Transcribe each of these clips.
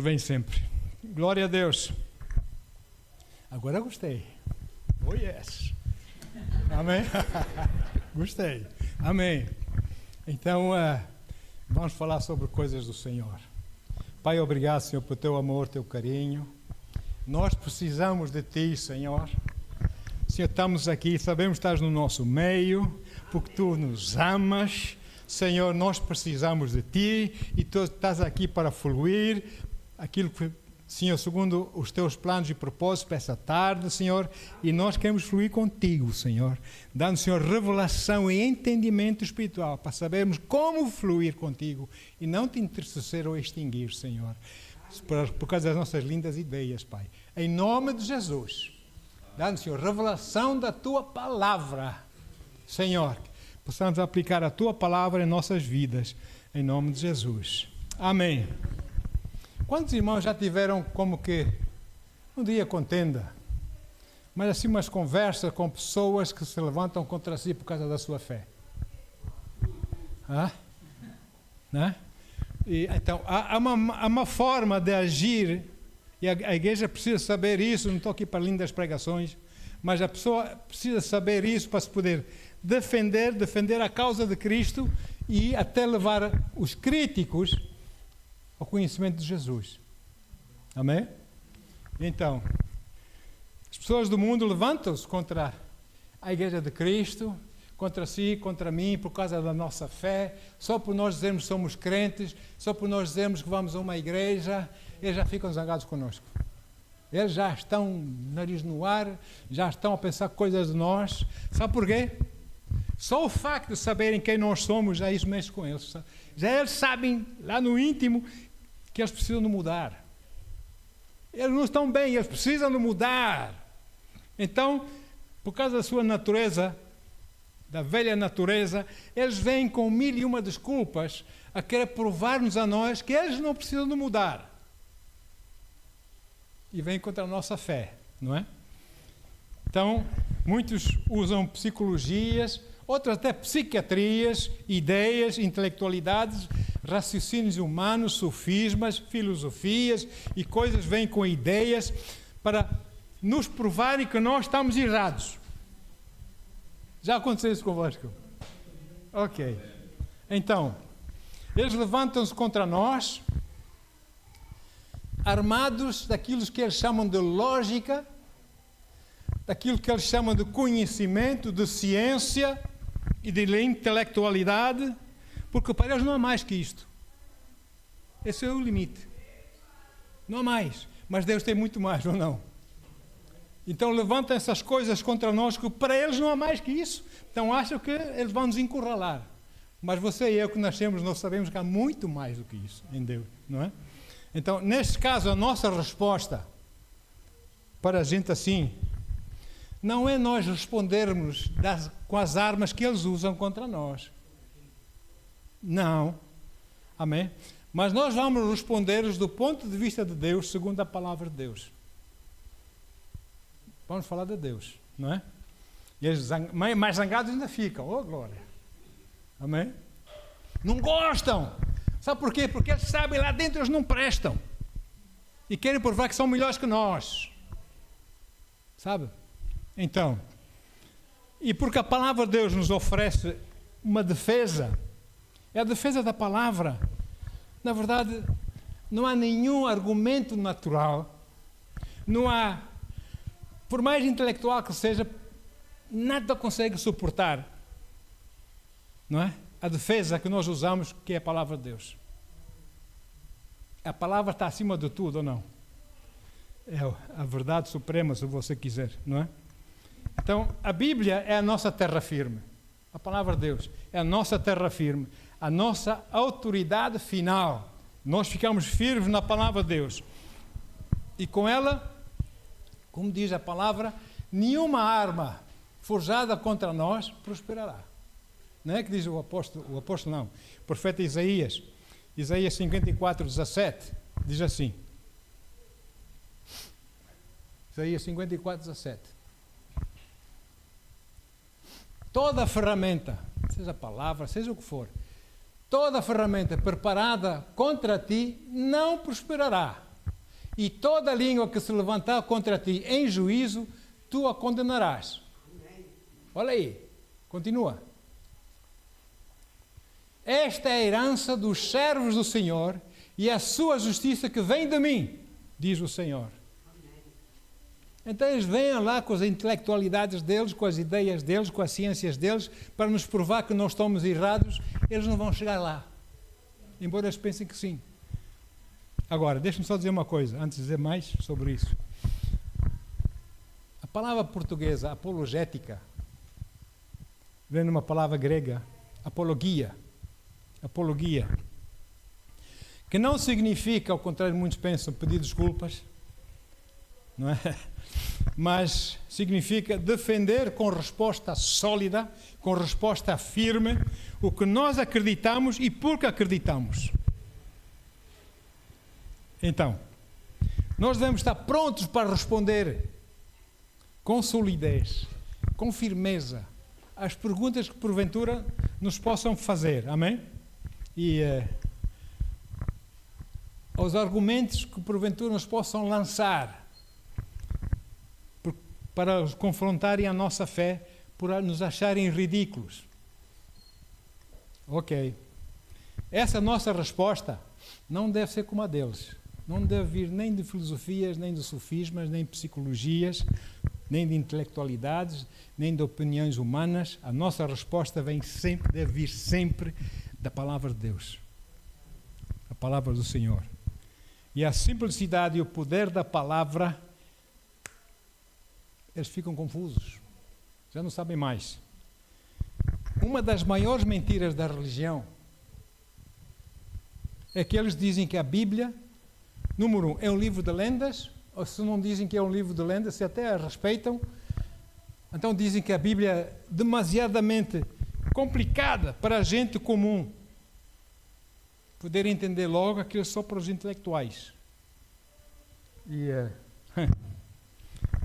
Vem sempre. Glória a Deus. Agora gostei. Oh yes. Amém? Gostei. Amém. Então, vamos falar sobre coisas do Senhor. Pai, obrigado, Senhor, por teu amor, teu carinho. Nós precisamos de Ti, Senhor. Senhor, estamos aqui, sabemos que estás no nosso meio, porque Tu nos amas. Senhor, nós precisamos de Ti e Tu estás aqui para fluir aquilo que, Senhor, segundo os Teus planos e propósitos para essa tarde, Senhor, e nós queremos fluir contigo, Senhor, dando, Senhor, revelação e entendimento espiritual para sabermos como fluir contigo e não te entristecer ou extinguir, Senhor, por causa das nossas lindas ideias, Pai. Em nome de Jesus, dando, Senhor, revelação da Tua palavra, Senhor, possamos aplicar a Tua palavra em nossas vidas, em nome de Jesus. Amém. Quantos irmãos já tiveram como que um dia contenda, mas assim umas conversas com pessoas que se levantam contra si por causa da sua fé? Né? E, então, há uma forma de agir, e a igreja precisa saber isso. Não estou aqui para lindas pregações, mas a pessoa precisa saber isso para se poder defender a causa de Cristo e até levar os críticos ao conhecimento de Jesus. Amém? Então, as pessoas do mundo levantam-se contra a igreja de Cristo, contra si, contra mim, por causa da nossa fé, só por nós dizermos que somos crentes, só por nós dizermos que vamos a uma igreja, eles já ficam zangados connosco. Eles já estão nariz no ar, já estão a pensar coisas de nós. Sabe porquê? Só o facto de saberem quem nós somos, já isso mexe com eles. Já eles sabem, lá no íntimo, que eles precisam de mudar. Eles não estão bem, eles precisam de mudar. Então, por causa da sua natureza, da velha natureza, eles vêm com 1001 desculpas a querer provar-nos a nós que eles não precisam de mudar. E vêm contra a nossa fé, não é? Então, muitos usam psicologias, outros até psiquiatrias, ideias, intelectualidades, raciocínios humanos, sofismas, filosofias e coisas vêm com ideias para nos provarem que nós estamos errados. Já aconteceu isso convosco? Ok. Então, eles levantam-se contra nós, armados daquilo que eles chamam de lógica, daquilo que eles chamam de conhecimento, de ciência e de intelectualidade, porque para eles não há mais que isto. Esse é o limite. Não há mais. Mas Deus tem muito mais, ou não? Então levantam essas coisas contra nós, que para eles não há mais que isso. Então acham que eles vão nos encurralar. Mas você e eu que nascemos, nós sabemos que há muito mais do que isso em Deus, não é? Então, neste caso, a nossa resposta para a gente assim, não é nós respondermos com as armas que eles usam contra nós. Não. Amém? Mas nós vamos responder do ponto de vista de Deus, segundo a palavra de Deus. Vamos falar de Deus, não é? E eles mais zangados ainda ficam. Oh, glória. Amém? Não gostam. Sabe por quê? Porque eles sabem lá dentro eles não prestam. E querem provar que são melhores que nós. Sabe? Então, e porque a palavra de Deus nos oferece uma defesa, é a defesa da palavra. Na verdade, não há nenhum argumento natural, não há, por mais intelectual que seja, nada consegue suportar, não é? A defesa que nós usamos, que é a palavra de Deus. A palavra está acima de tudo, ou não? É a verdade suprema, se você quiser, não é? Então, a Bíblia é a nossa terra firme. A palavra de Deus é a nossa terra firme, a nossa autoridade final. Nós ficamos firmes na palavra de Deus. E com ela, como diz a palavra, nenhuma arma forjada contra nós prosperará. Não é que diz o apóstolo não, o profeta Isaías 54, 17, diz assim. Isaías 54, 17. Toda ferramenta, seja a palavra, seja o que for, toda ferramenta preparada contra ti não prosperará. e toda língua que se levantar contra ti em juízo, tu a condenarás. Olha aí, continua. Esta é a herança dos servos do Senhor e a sua justiça que vem de mim, diz o Senhor. Então eles vêm lá com as intelectualidades deles, com as ideias deles, com as ciências deles, para nos provar que nós estamos errados. Eles não vão chegar lá, embora eles pensem que sim. Agora, deixa-me só dizer uma coisa, antes de dizer mais sobre isso. A palavra portuguesa, apologética, vem de uma palavra grega, apologia, que não significa, ao contrário de muitos pensam, pedir desculpas, não é? Mas significa defender com resposta sólida, com resposta firme, o que nós acreditamos e porque acreditamos. Então, nós devemos estar prontos para responder com solidez, com firmeza, às perguntas que porventura nos possam fazer, amém? E aos argumentos que porventura nos possam lançar, para confrontarem a nossa fé, por nos acharem ridículos. Ok. Essa nossa resposta não deve ser como a deles. Não deve vir nem de filosofias, nem de sofismas, nem de psicologias, nem de intelectualidades, nem de opiniões humanas. A nossa resposta deve vir sempre da palavra de Deus. A palavra do Senhor. E a simplicidade e o poder da palavra, eles ficam confusos, já não sabem mais. Uma das maiores mentiras da religião é que eles dizem que a Bíblia, número 1, é um livro de lendas, ou se não dizem que é um livro de lendas, se até a respeitam, então dizem que a Bíblia é demasiadamente complicada para a gente comum poder entender logo, aquilo só para os intelectuais.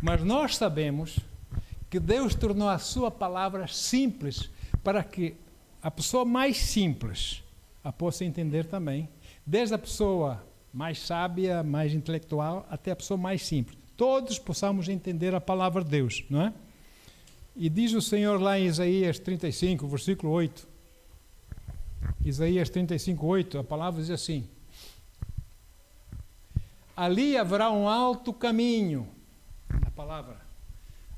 Mas nós sabemos que Deus tornou a sua palavra simples para que a pessoa mais simples a possa entender também, desde a pessoa mais sábia, mais intelectual, até a pessoa mais simples. Todos possamos entender a palavra de Deus, não é? E diz o Senhor lá em Isaías 35, versículo 8. Isaías 35, 8, a palavra diz assim: ali haverá um alto caminho, a palavra,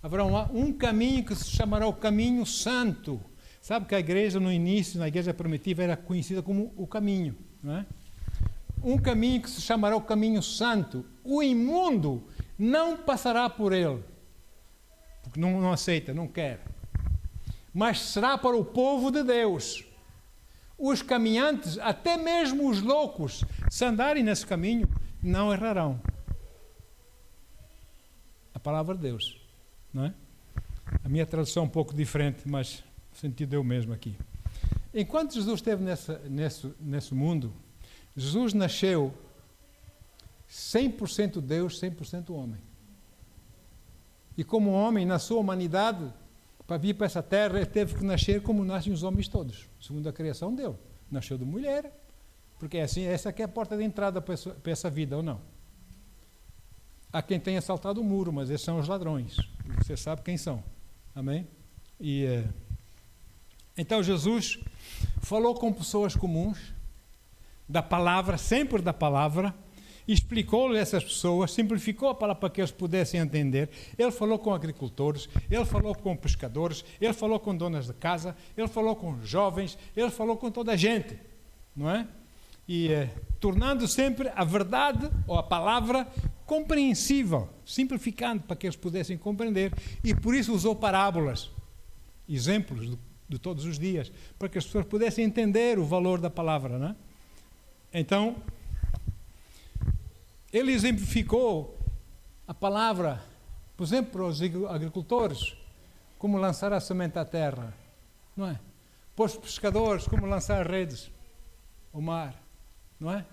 haverá um caminho que se chamará o caminho santo. Sabe que a igreja no início, na igreja primitiva, era conhecida como o caminho, não é? Um caminho que se chamará o caminho santo. O imundo não passará por ele, porque não aceita, não quer, mas será para o povo de Deus. Os caminhantes, até mesmo os loucos, se andarem nesse caminho, não errarão. A palavra de Deus, não é? A minha tradução é um pouco diferente, mas o sentido é o mesmo aqui. Enquanto Jesus esteve nesse mundo, Jesus nasceu 100% Deus, 100% homem. E como homem, na sua humanidade, para vir para essa terra, ele teve que nascer como nascem os homens todos, segundo a criação dele. Nasceu de mulher, porque assim, essa aqui é a porta de entrada para essa vida, ou não? Há quem tenha saltado o muro, mas esses são os ladrões. Você sabe quem são. Amém? Então Jesus falou com pessoas comuns, da palavra, sempre da palavra, explicou-lhe essas pessoas, simplificou a palavra para que eles pudessem entender. Ele falou com agricultores, ele falou com pescadores, ele falou com donas de casa, ele falou com jovens, ele falou com toda a gente, não é? E tornando sempre a verdade ou a palavra compreensível, simplificando para que eles pudessem compreender, e por isso usou parábolas, exemplos de todos os dias, para que as pessoas pudessem entender o valor da palavra, não é? Então, ele exemplificou a palavra, por exemplo, para os agricultores, como lançar a semente à terra, não é? Para os pescadores, como lançar redes ao mar, não é?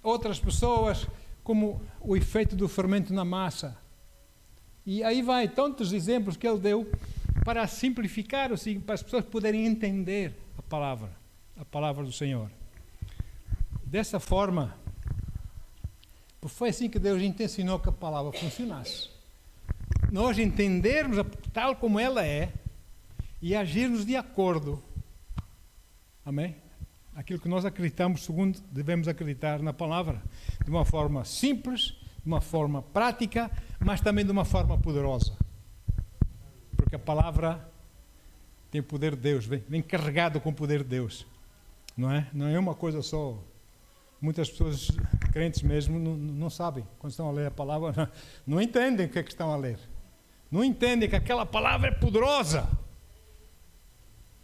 Outras pessoas, como o efeito do fermento na massa. E aí vai tantos exemplos que ele deu para simplificar, assim, para as pessoas poderem entender a palavra do Senhor. Dessa forma, Porque foi assim que Deus intencionou que a palavra funcionasse. Nós entendermos tal como ela é e agirmos de acordo. Amém? Aquilo que nós acreditamos, segundo devemos acreditar na palavra. De uma forma simples, de uma forma prática, mas também de uma forma poderosa. Porque a palavra tem o poder de Deus, vem carregado com o poder de Deus. Não é? Não é uma coisa só. Muitas pessoas, crentes mesmo, não sabem. Quando estão a ler a palavra, não entendem o que é que estão a ler. Não entendem que aquela palavra é poderosa.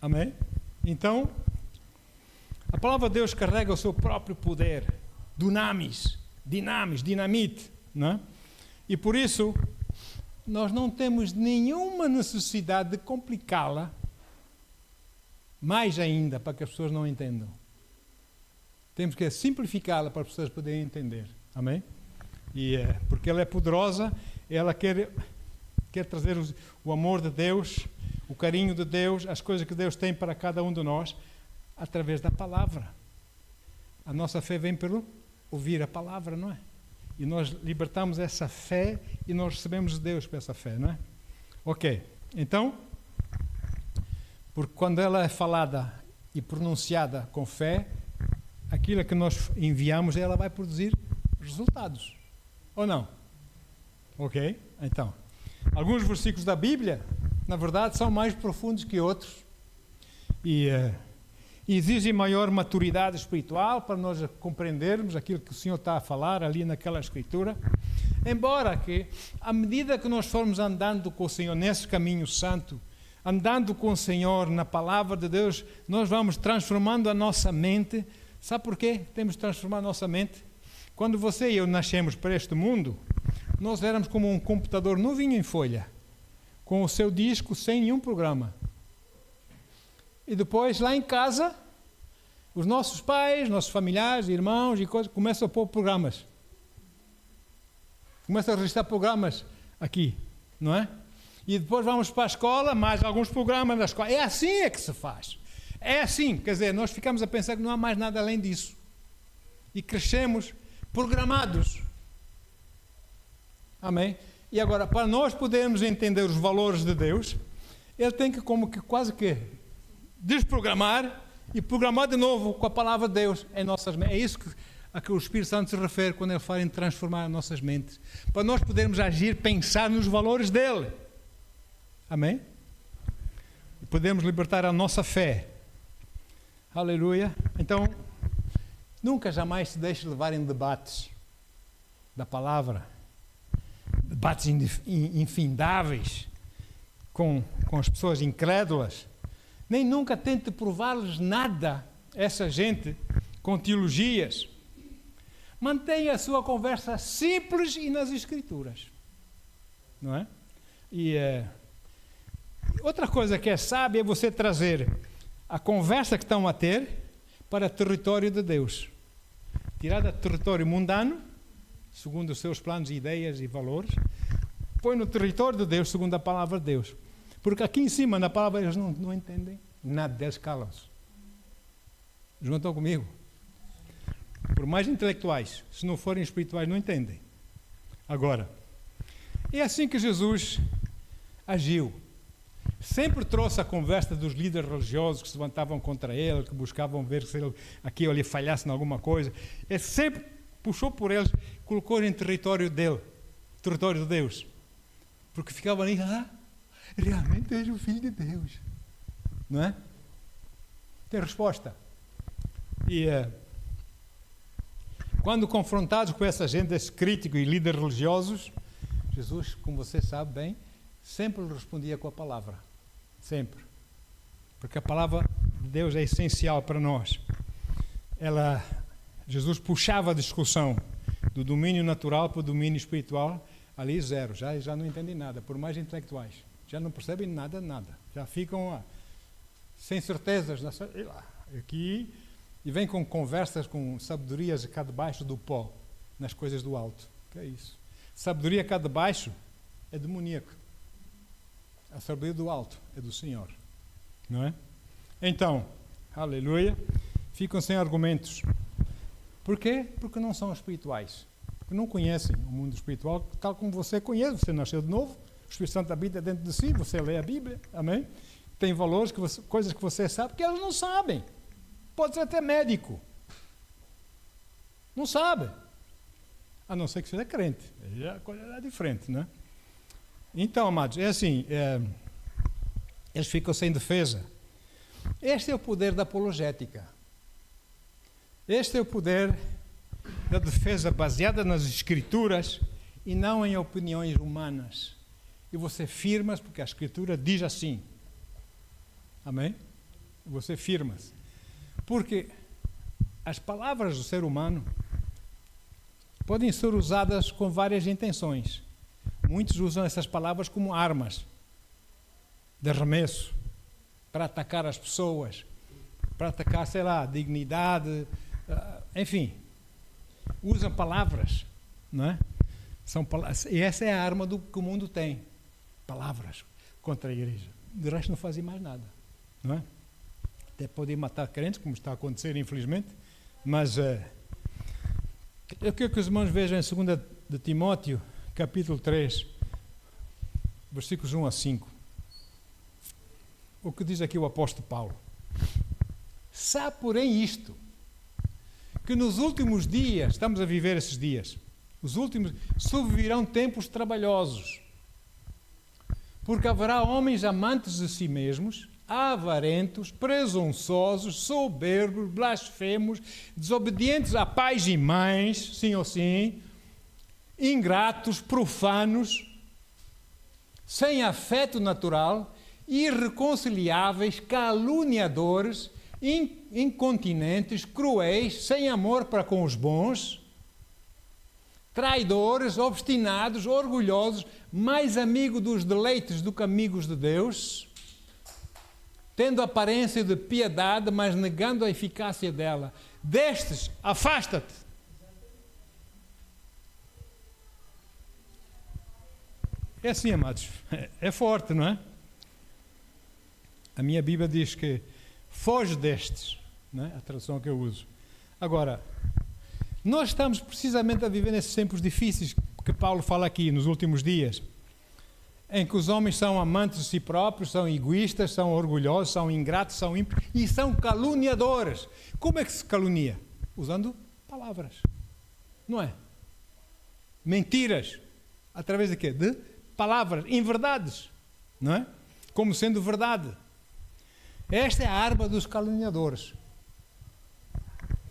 Amém? Então, a palavra de Deus carrega o seu próprio poder. Dinamite. Não é? E por isso, nós não temos nenhuma necessidade de complicá-la, mais ainda, para que as pessoas não entendam. Temos que simplificá-la para as pessoas poderem entender. Amém? Porque ela é poderosa, ela quer trazer o amor de Deus, o carinho de Deus, as coisas que Deus tem para cada um de nós, através da palavra. A nossa fé vem pelo ouvir a palavra, não é? E nós libertamos essa fé e nós recebemos de Deus por essa fé, não é? Ok, então, porque quando ela é falada e pronunciada com fé, aquilo que nós enviamos, ela vai produzir resultados. Ou não? Ok? Então, alguns versículos da Bíblia, na verdade, são mais profundos que outros. E exigem maior maturidade espiritual para nós compreendermos aquilo que o Senhor está a falar ali naquela Escritura. Embora que, à medida que nós formos andando com o Senhor nesse caminho santo, andando com o Senhor na palavra de Deus, nós vamos transformando a nossa mente. Sabe porquê temos de transformar a nossa mente? Quando você e eu nascemos para este mundo, nós éramos como um computador novinho em folha, com o seu disco sem nenhum programa. E depois, lá em casa, os nossos pais, nossos familiares, irmãos e coisas, começam a pôr programas. Começam a registrar programas aqui, não é? E depois vamos para a escola, mais alguns programas da escola. É assim que se faz. É assim, quer dizer, nós ficamos a pensar que não há mais nada além disso. E crescemos programados. Amém? E agora, para nós podermos entender os valores de Deus, Ele tem que quase que desprogramar e programar de novo com a palavra de Deus em nossas mentes. É isso a que o Espírito Santo se refere quando Ele fala em transformar as nossas mentes. Para nós podermos agir, pensar nos valores dEle. Amém? E podemos libertar a nossa fé. Aleluia. Então, nunca jamais se deixe levar em debates da palavra, debates infindáveis com as pessoas incrédulas. Nem nunca tente provar-lhes nada, essa gente, com teologias. Mantenha a sua conversa simples e nas Escrituras. Não é? E outra coisa que é sábia é você trazer a conversa que estão a ter para o território de Deus. Tirar do território mundano, segundo os seus planos, ideias e valores, põe no território de Deus, segundo a palavra de Deus. Porque aqui em cima, na palavra, eles não entendem nada, eles calam-se. Eles não estão comigo. Por mais intelectuais, se não forem espirituais, não entendem. Agora, é assim que Jesus agiu. Sempre trouxe a conversa dos líderes religiosos que se levantavam contra ele, que buscavam ver se ele aqui ou ali falhasse em alguma coisa. Ele sempre puxou por eles, colocou em território dele, território de Deus. Porque ficavam ali, realmente és o Filho de Deus. Não é? Tem resposta. E quando confrontados com essa gente, esses críticos e líderes religiosos, Jesus, como você sabe bem, sempre respondia com a palavra. Sempre. Porque a palavra de Deus é essencial para nós. Jesus puxava a discussão do domínio natural para o domínio espiritual, ali zero. Já não entendem nada, por mais intelectuais. Já não percebem nada. Já ficam sem certezas. Aqui, e vem com conversas, com sabedorias cá debaixo do pó, nas coisas do alto. Que é isso? Sabedoria cá debaixo é demoníaco. A sabedoria do alto é do Senhor. Não é? Então, aleluia, ficam sem argumentos. Por quê? Porque não são espirituais. porque não conhecem o mundo espiritual tal como você conhece. Você nasceu de novo, o Espírito Santo habita dentro de si, você lê a Bíblia, amém? Tem valores, coisas que você sabe que elas não sabem. Pode ser até médico. Não sabe. A não ser que seja crente. Aí a coisa é diferente, né? Então, amados, é assim, eles ficam sem defesa. Este é o poder da apologética. Este é o poder da defesa baseada nas Escrituras e não em opiniões humanas. E você firma-se porque a Escritura diz assim. Amém? Você firma-se. Porque as palavras do ser humano podem ser usadas com várias intenções. Muitos usam essas palavras como armas de arremesso para atacar as pessoas, para atacar, sei lá, dignidade, enfim. Usam palavras, não é? E essa é a arma que o mundo tem. Palavras contra a igreja. De resto não fazem mais nada, não é? Até podem matar crentes, como está a acontecer, infelizmente, mas eu quero que os irmãos vejam em 2 de Timóteo, capítulo 3, versículos 1 a 5. O que diz aqui o apóstolo Paulo. Sabe, porém, isto, que nos últimos dias, estamos a viver esses dias, os últimos, sobrevirão tempos trabalhosos, porque haverá homens amantes de si mesmos, avarentos, presunçosos, soberbos, blasfemos, desobedientes a pais e mães, sim ou sim, ingratos, profanos, sem afeto natural, irreconciliáveis, caluniadores, incontinentes, cruéis, sem amor para com os bons, traidores, obstinados, orgulhosos, mais amigos dos deleites do que amigos de Deus, tendo aparência de piedade, mas negando a eficácia dela. Destes, afasta-te. É assim, amados, é forte, não é? A minha Bíblia diz que foge destes, não é? A tradução que eu uso. Agora, nós estamos precisamente a viver nesses tempos difíceis que Paulo fala aqui, nos últimos dias, em que os homens são amantes de si próprios, são egoístas, são orgulhosos, são ingratos, são ímpios e são caluniadores. Como é que se calunia? Usando palavras, não é? Mentiras. Através de quê? De palavras, inverdades, não é? Como sendo verdade. Esta é a arma dos caluniadores,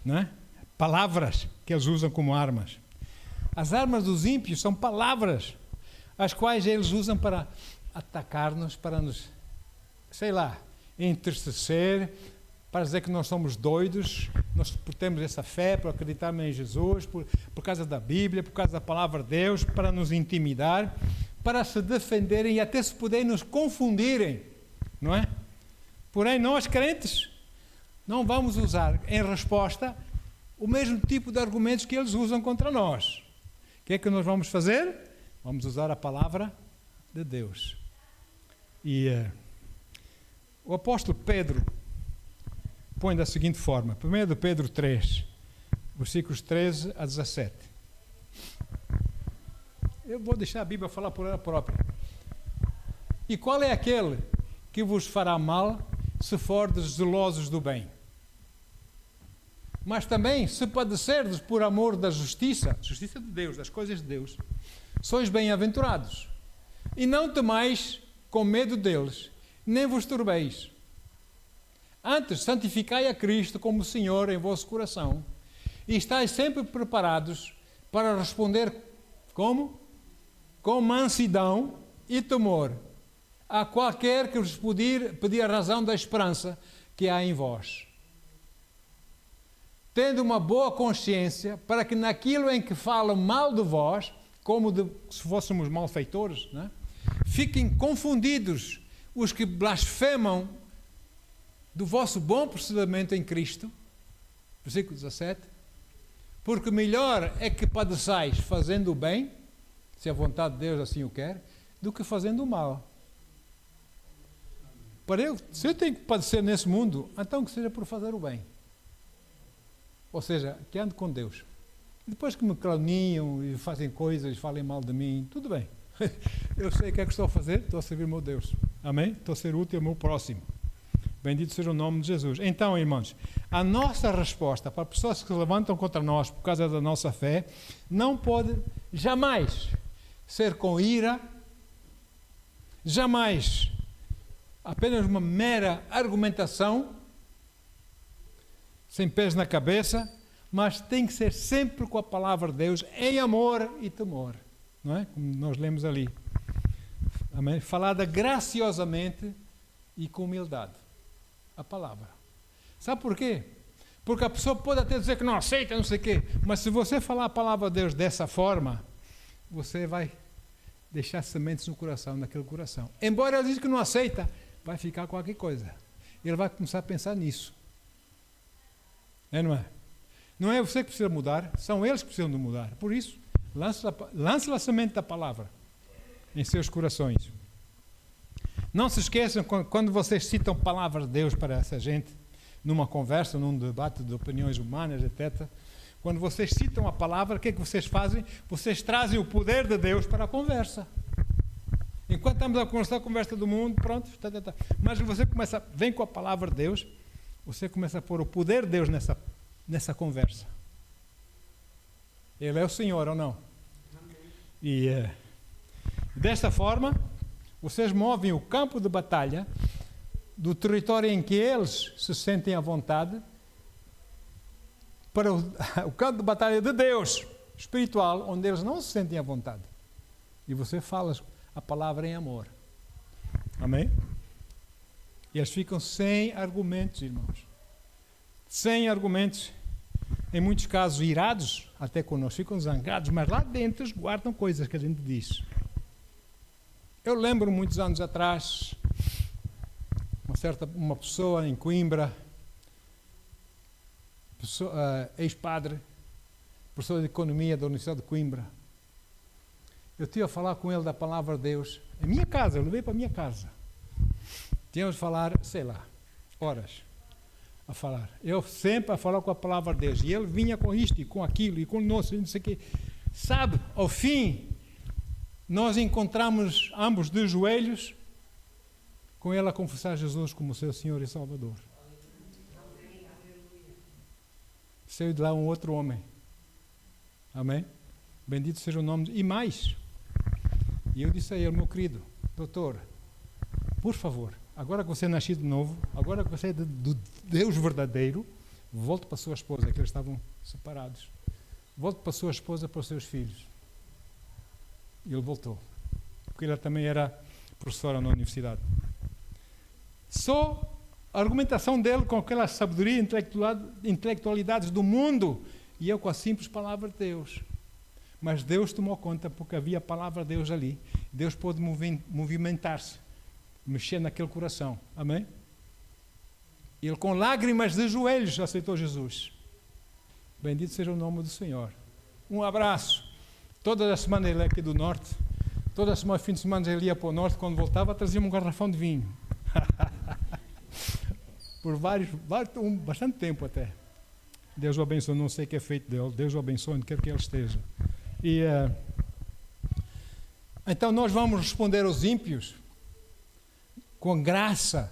não é? Palavras que eles usam como armas. As armas dos ímpios são palavras, as quais eles usam para atacar-nos, para nos, sei lá, entristecer, para dizer que nós somos doidos, nós temos essa fé, por acreditarmos em Jesus, por causa da Bíblia, por causa da palavra de Deus, para nos intimidar, para se defenderem e até se poderem nos confundirem, não é? Porém, nós crentes não vamos usar em resposta o mesmo tipo de argumentos que eles usam contra nós. O que é que nós vamos fazer? Vamos usar a palavra de Deus. E o apóstolo Pedro põe da seguinte forma, 1 de Pedro 3, versículos 13 a 17. Eu vou deixar a Bíblia falar por ela própria. E qual é aquele que vos fará mal se fordes zelosos do bem? Mas também, se padecerdes por amor da justiça de Deus, das coisas de Deus, sois bem-aventurados. E não temais com medo deles, nem vos turbeis. Antes, santificai a Cristo como Senhor em vosso coração, e estáis sempre preparados para responder como? Com mansidão e temor a qualquer que vos pedir a razão da esperança que há em vós. Tendo uma boa consciência, para que naquilo em que falam mal de vós, como se fôssemos malfeitores, né? Fiquem confundidos os que blasfemam do vosso bom procedimento em Cristo. Versículo 17. Porque melhor é que padeçais fazendo o bem, se a vontade de Deus assim o quer, do que fazendo o mal. Se eu tenho que padecer nesse mundo, então que seja por fazer o bem. Ou seja, que ande com Deus. Depois que me caluniam e fazem coisas, falem mal de mim, tudo bem. Eu sei o que é que estou a fazer, estou a servir o meu Deus. Amém? Estou a ser útil ao meu próximo. Bendito seja o nome de Jesus. Então, irmãos, a nossa resposta para pessoas que se levantam contra nós por causa da nossa fé não pode jamais ser com ira, jamais apenas uma mera argumentação, sem pés na cabeça, mas tem que ser sempre com a palavra de Deus, em amor e temor. Não é? Como nós lemos ali. Amém? Falada graciosamente e com humildade. A palavra. Sabe por quê? Porque a pessoa pode até dizer que não aceita, não sei o quê, mas se você falar a palavra de Deus dessa forma, você vai deixar sementes no coração, naquele coração. Embora ele diga que não aceita, vai ficar qualquer coisa. Ele vai começar a pensar nisso. Não é? Não é você que precisa mudar, são eles que precisam de mudar. Por isso, lance a semente da palavra em seus corações. Não se esqueçam, quando vocês citam palavras de Deus para essa gente, numa conversa, num debate de opiniões humanas, etc., quando vocês citam a palavra, o que é que vocês fazem? Vocês trazem o poder de Deus para a conversa. Enquanto estamos a conversar a conversa do mundo, pronto, mas você vem com a palavra de Deus, você começa a pôr o poder de Deus nessa conversa. Ele é o Senhor ou não? E desta forma, vocês movem o campo de batalha do território em que eles se sentem à vontade para o campo de batalha de Deus espiritual, onde eles não se sentem à vontade. E você fala a palavra em amor. Amém? E eles ficam sem argumentos, irmãos. Sem argumentos. Em muitos casos irados, até conosco, ficam zangados, mas lá dentro eles guardam coisas que a gente diz. Eu lembro muitos anos atrás, uma pessoa em Coimbra, ex-padre, professor de economia da Universidade de Coimbra. Eu tinha a falar com ele da palavra de Deus, em minha casa, eu levei para a minha casa. Tínhamos de falar, sei lá, horas a falar. Eu sempre a falar com a palavra de Deus. E ele vinha com isto e com aquilo e com o nosso, não sei o quê. Sabe, ao fim, nós encontramos ambos de joelhos com ele a confessar Jesus como seu Senhor e Salvador. Saiu de lá um outro homem. Amém? Bendito seja o nome. E mais. E eu disse a ele, meu querido, doutor, por favor, agora que você é nascido de novo, agora que você é do Deus verdadeiro, volte para a sua esposa, que eles estavam separados. Volte para a sua esposa, para os seus filhos. E ele voltou. Porque ele também era professor na universidade. Só a argumentação dele com aquela sabedoria e intelectualidades do mundo, e eu com a simples palavra de Deus. Mas Deus tomou conta, porque havia a palavra de Deus ali. Deus pôde movimentar-se, mexer naquele coração. Amém? Ele com lágrimas de joelhos aceitou Jesus. Bendito seja o nome do Senhor. Um abraço. Toda a semana ele é aqui do norte. Toda a semana, fim de semana, ele ia para o norte. Quando voltava, trazia um garrafão de vinho. Por bastante tempo até. Deus o abençoe. Não sei o que é feito dele. Deus o abençoe onde quer que ele esteja. Então nós vamos responder aos ímpios com a graça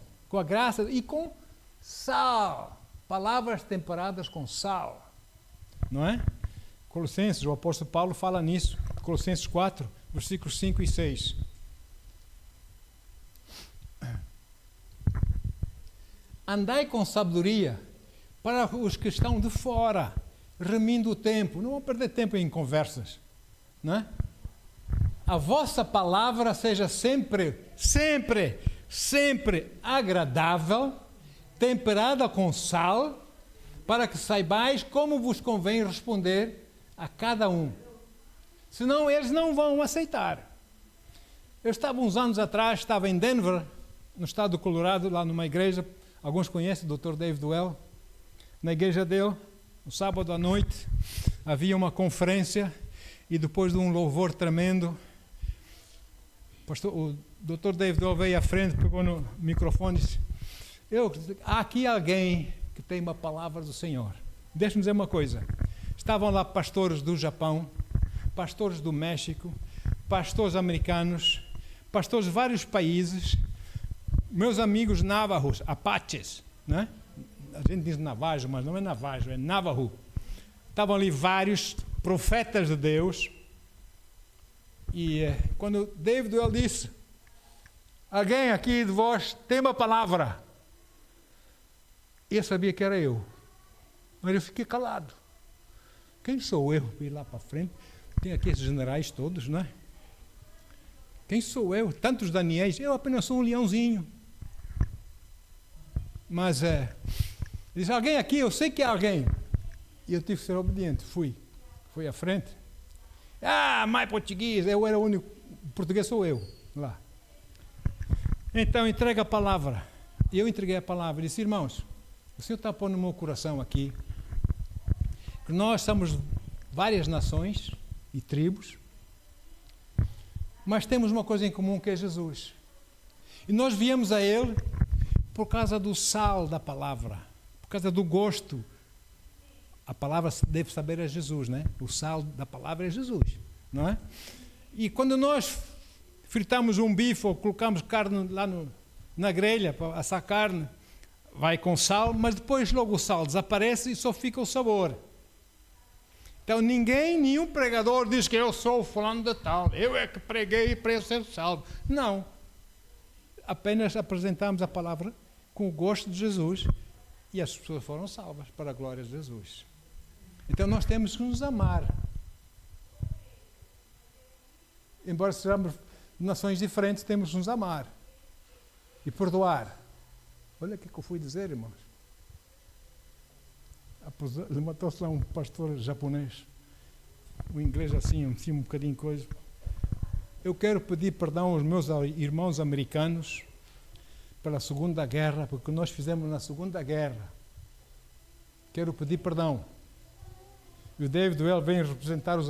e com sal. Palavras temperadas com sal. Não é? Colossenses, o apóstolo Paulo fala nisso. Colossenses 4, versículos 5 e 6. Andai com sabedoria para os que estão de fora, remindo o tempo. Não vão perder tempo em conversas. Não é? A vossa palavra seja sempre agradável, temperada com sal, para que saibais como vos convém responder a cada um. Senão eles não vão aceitar. Eu estava uns anos atrás, estava em Denver, no estado do Colorado, lá numa igreja, alguns conhecem o Dr. David Well. Na igreja dele, no sábado à noite, havia uma conferência e depois de um louvor tremendo, o Dr. David Well veio à frente, pegou no microfone e disse: há aqui alguém que tem uma palavra do Senhor. Deixa-me dizer uma coisa. Estavam lá pastores do Japão, pastores do México, pastores americanos, pastores de vários países, meus amigos navajos, apaches, né? A gente diz navajo, mas não é navajo, é navajo. Estavam ali vários profetas de Deus. E quando David Well disse, alguém aqui de vós tem uma palavra, eu sabia que era eu, mas eu fiquei calado. Quem sou eu para ir lá para frente? Tem aqui esses generais todos, não é? Quem sou eu? Tantos Daniéis, eu apenas sou um leãozinho. Mas diz, alguém aqui, eu sei que é alguém. E eu tive que ser obediente, fui à frente. Mais português, eu era o único, português sou eu, lá. Então, entrega a palavra. E eu entreguei a palavra e disse, irmãos, o Senhor está pondo no meu coração aqui, que nós somos várias nações e tribos, mas temos uma coisa em comum que é Jesus. E nós viemos a Ele por causa do sal da palavra, por causa do gosto. A palavra deve saber a Jesus, né? O sal da palavra é Jesus, não é? E quando nós fritamos um bife ou colocamos carne lá na grelha para assar carne, vai com sal, mas depois logo o sal desaparece e só fica o sabor. Então nenhum pregador diz que eu sou fulano de tal, eu é que preguei para eu ser salvo. Não. Apenas apresentamos a palavra com o gosto de Jesus e as pessoas foram salvas para a glória de Jesus. Então nós temos que nos amar. Embora sejamos de nações diferentes, temos que nos amar e perdoar. Olha o que eu fui dizer, irmãos. Levantou-se lá um pastor japonês, o inglês assim um bocadinho coisa. Eu quero pedir perdão aos meus irmãos americanos pela Segunda Guerra, porque nós fizemos na Segunda Guerra. Quero pedir perdão. E o David Well vem representar os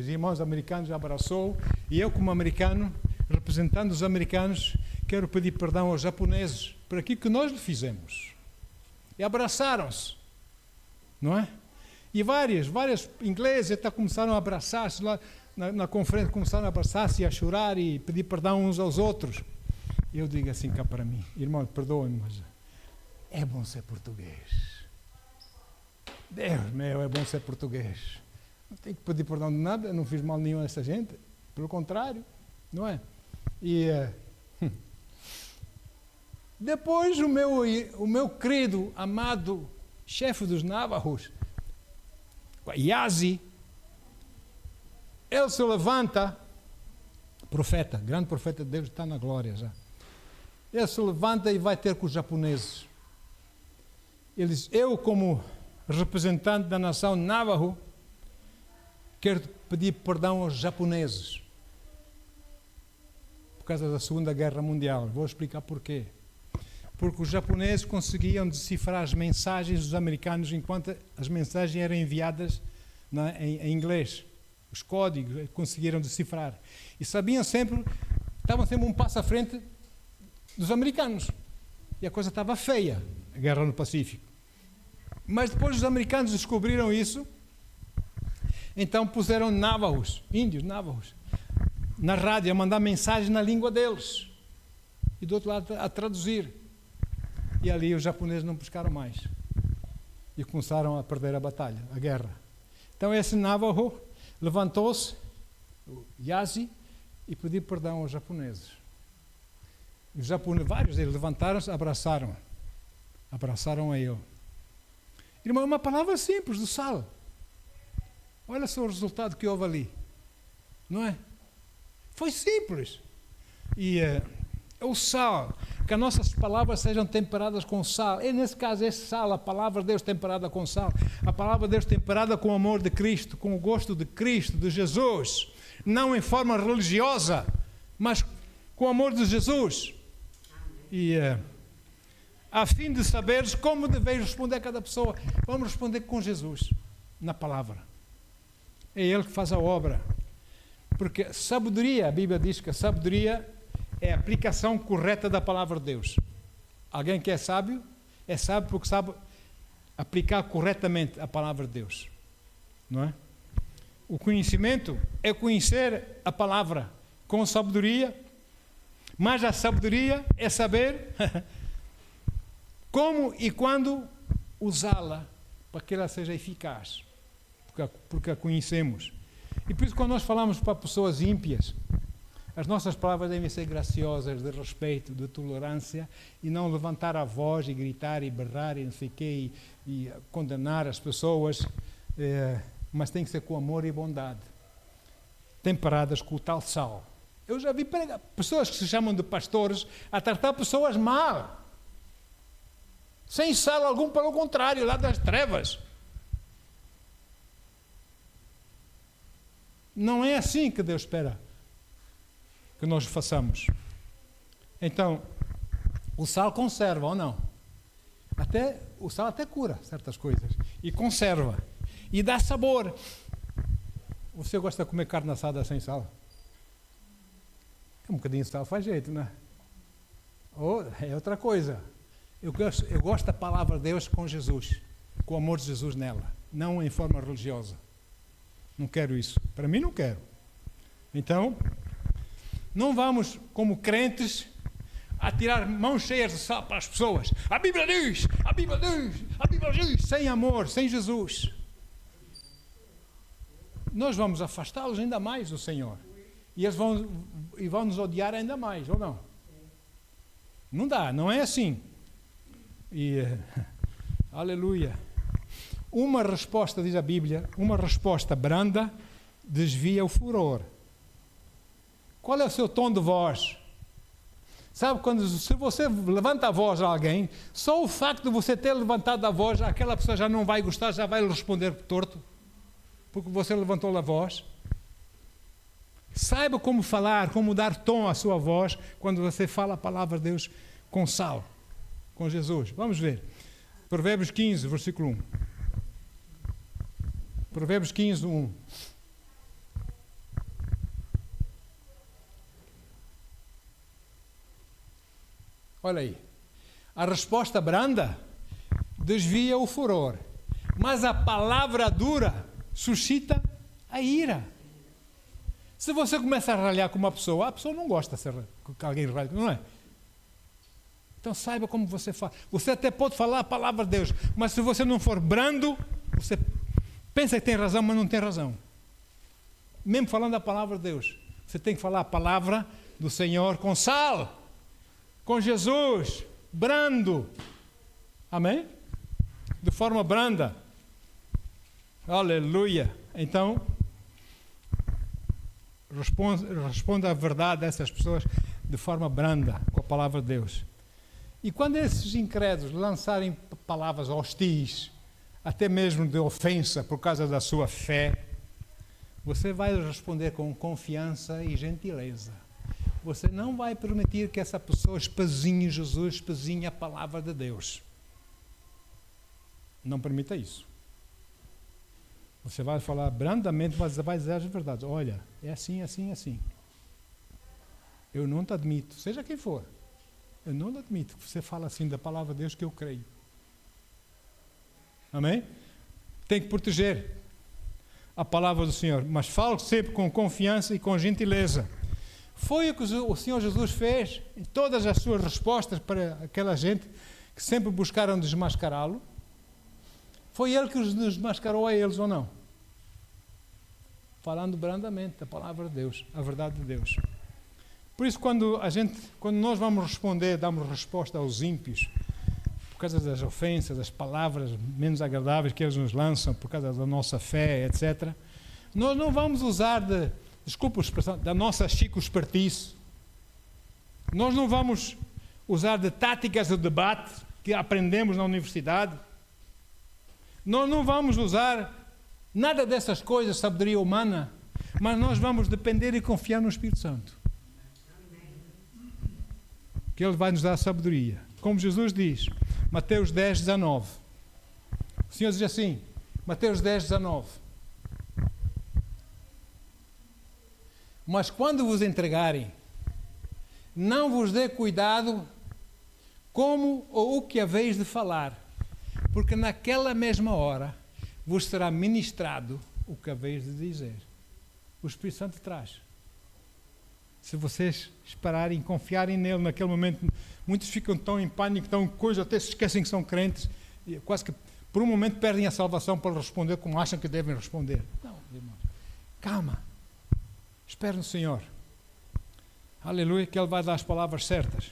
irmãos americanos, abraçou, e eu como americano, representando os americanos, quero pedir perdão aos japoneses por aquilo que nós lhe fizemos. E abraçaram-se. Não é? E várias ingleses até começaram a abraçar-se lá na conferência, começaram a abraçar-se e a chorar e pedir perdão uns aos outros. Eu digo assim cá para mim, irmão, perdoem-me, mas é bom ser português. Deus meu, é bom ser português. Não tenho que pedir perdão de nada, não fiz mal nenhum a essa gente, pelo contrário, não é? E depois o meu querido, amado chefe dos navajos, Yazi, ele se levanta, profeta, grande profeta de Deus, está na glória já. Ele se levanta e vai ter com os japoneses. Ele diz, eu como representante da nação Navajo, quero pedir perdão aos japoneses, por causa da Segunda Guerra Mundial. Vou explicar porquê. Porque os japoneses conseguiam decifrar as mensagens dos americanos enquanto as mensagens eram enviadas em inglês. Os códigos conseguiram decifrar. E estavam sempre um passo à frente dos americanos. E a coisa estava feia, a guerra no Pacífico. Mas depois os americanos descobriram isso, então puseram índios navajos, na rádio a mandar mensagens na língua deles. E do outro lado a traduzir. E ali os japoneses não pescaram mais. E começaram a perder a batalha, a guerra. Então esse Navajo levantou-se, o Yazi, e pediu perdão aos japoneses. Os japoneses, vários deles levantaram-se, abraçaram a ele. Irmão, é uma palavra simples, do sal. Olha só o resultado que houve ali. Não é? Foi simples. E o sal, que as nossas palavras sejam temperadas com sal. E nesse caso, esse sal, a palavra de Deus temperada com sal, a palavra de Deus temperada com o amor de Cristo, com o gosto de Cristo, de Jesus, não em forma religiosa, mas com o amor de Jesus. E a fim de saberes como deveis responder a cada pessoa, vamos responder com Jesus, na palavra. É Ele que faz a obra. Porque sabedoria, a Bíblia diz que a sabedoria é a aplicação correta da palavra de Deus. Alguém que é sábio porque sabe aplicar corretamente a palavra de Deus. não é? O conhecimento é conhecer a palavra com sabedoria, mas a sabedoria é saber como e quando usá-la para que ela seja eficaz, porque a conhecemos. E por isso, quando nós falamos para pessoas ímpias, as nossas palavras devem ser graciosas, de respeito, de tolerância, e não levantar a voz e gritar e berrar e não sei o quê, e condenar as pessoas, mas tem que ser com amor e bondade, temperadas com o tal sal. Eu já vi pessoas que se chamam de pastores a tratar pessoas mal, sem sal algum, pelo contrário, lá das trevas. Não é assim que Deus espera que nós façamos. Então, o sal conserva ou não? O sal até cura certas coisas. E conserva. E dá sabor. Você gosta de comer carne assada sem sal? Um bocadinho de sal faz jeito, não é? Ou é outra coisa. Eu gosto da palavra de Deus com Jesus. Com o amor de Jesus nela. Não em forma religiosa. Não quero isso. Para mim não quero. Então, não vamos, como crentes, atirar mãos cheias de sal para as pessoas. A Bíblia diz, a Bíblia diz, a Bíblia diz. Sem amor, sem Jesus. Nós vamos afastá-los ainda mais do Senhor. E eles vão nos odiar ainda mais, ou não? Não dá, não é assim. Aleluia. Uma resposta, diz a Bíblia, uma resposta branda desvia o furor. Qual é o seu tom de voz? Sabe, se você levanta a voz a alguém, só o facto de você ter levantado a voz, aquela pessoa já não vai gostar, já vai lhe responder torto, porque você levantou a voz. Saiba como falar, como dar tom à sua voz, quando você fala a palavra de Deus com sal, com Jesus. Vamos ver. Provérbios 15, versículo 1. Provérbios 15, 1. Olha aí. A resposta branda desvia o furor, mas a palavra dura suscita a ira. Se você começa a ralhar com uma pessoa, a pessoa não gosta que alguém ralhe, não é? Então saiba como você fala. Você até pode falar a palavra de Deus, mas se você não for brando, você pensa que tem razão, mas não tem razão. Mesmo falando a palavra de Deus, você tem que falar a palavra do Senhor com sal, com Jesus, brando. Amém? De forma branda. Aleluia. Então, responda a verdade a essas pessoas de forma branda, com a palavra de Deus. E quando esses incrédulos lançarem palavras hostis, até mesmo de ofensa por causa da sua fé, você vai responder com confiança e gentileza. Você não vai permitir que essa pessoa espezinhe Jesus, espezinhe a palavra de Deus. Não permita isso. Você vai falar brandamente, mas vai dizer as verdades. Olha, é assim, assim, assim. Eu não te admito, seja quem for. Eu não admito que você fale assim da palavra de Deus que eu creio. Amém? Tem que proteger a palavra do Senhor, mas fale sempre com confiança e com gentileza. Foi o que o Senhor Jesus fez em todas as suas respostas para aquela gente que sempre buscaram desmascará-lo. Foi Ele que os desmascarou a eles ou não? Falando brandamente da palavra de Deus, a verdade de Deus. Por isso, quando nós vamos responder, damos resposta aos ímpios, por causa das ofensas, das palavras menos agradáveis que eles nos lançam, por causa da nossa fé, etc., nós não vamos usar desculpa a expressão, da nossa chico-espertice. Nós não vamos usar de táticas de debate que aprendemos na universidade. Nós não vamos usar nada dessas coisas, sabedoria humana, mas nós vamos depender e confiar no Espírito Santo. Que Ele vai nos dar sabedoria. Como Jesus diz, Mateus 10, 19. O Senhor diz assim, Mateus 10, 19. Mas quando vos entregarem, não vos dê cuidado como ou o que haveis de falar, porque naquela mesma hora vos será ministrado o que haveis de dizer. O Espírito Santo traz. Se vocês esperarem, confiarem nele naquele momento, muitos ficam tão em pânico, tão coisa, até se esquecem que são crentes, e quase que por um momento perdem a salvação para responder como acham que devem responder. Não, irmãos. Calma. Espere no Senhor. Aleluia, que Ele vai dar as palavras certas.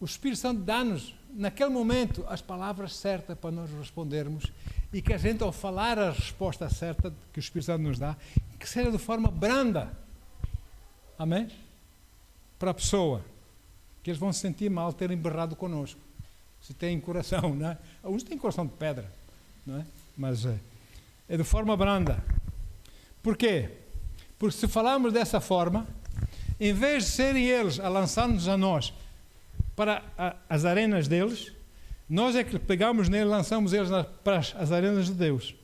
O Espírito Santo dá-nos, naquele momento, as palavras certas para nós respondermos e que a gente, ao falar a resposta certa que o Espírito Santo nos dá, que seja de forma branda. Amém? Para a pessoa, que eles vão se sentir mal terem berrado connosco. Se têm coração, não é? Alguns têm coração de pedra, não é? Mas é de forma branda. Por quê? Porque se falarmos dessa forma, em vez de serem eles a lançar-nos a nós para as arenas deles, nós é que pegamos neles e lançamos eles para as arenas de Deus.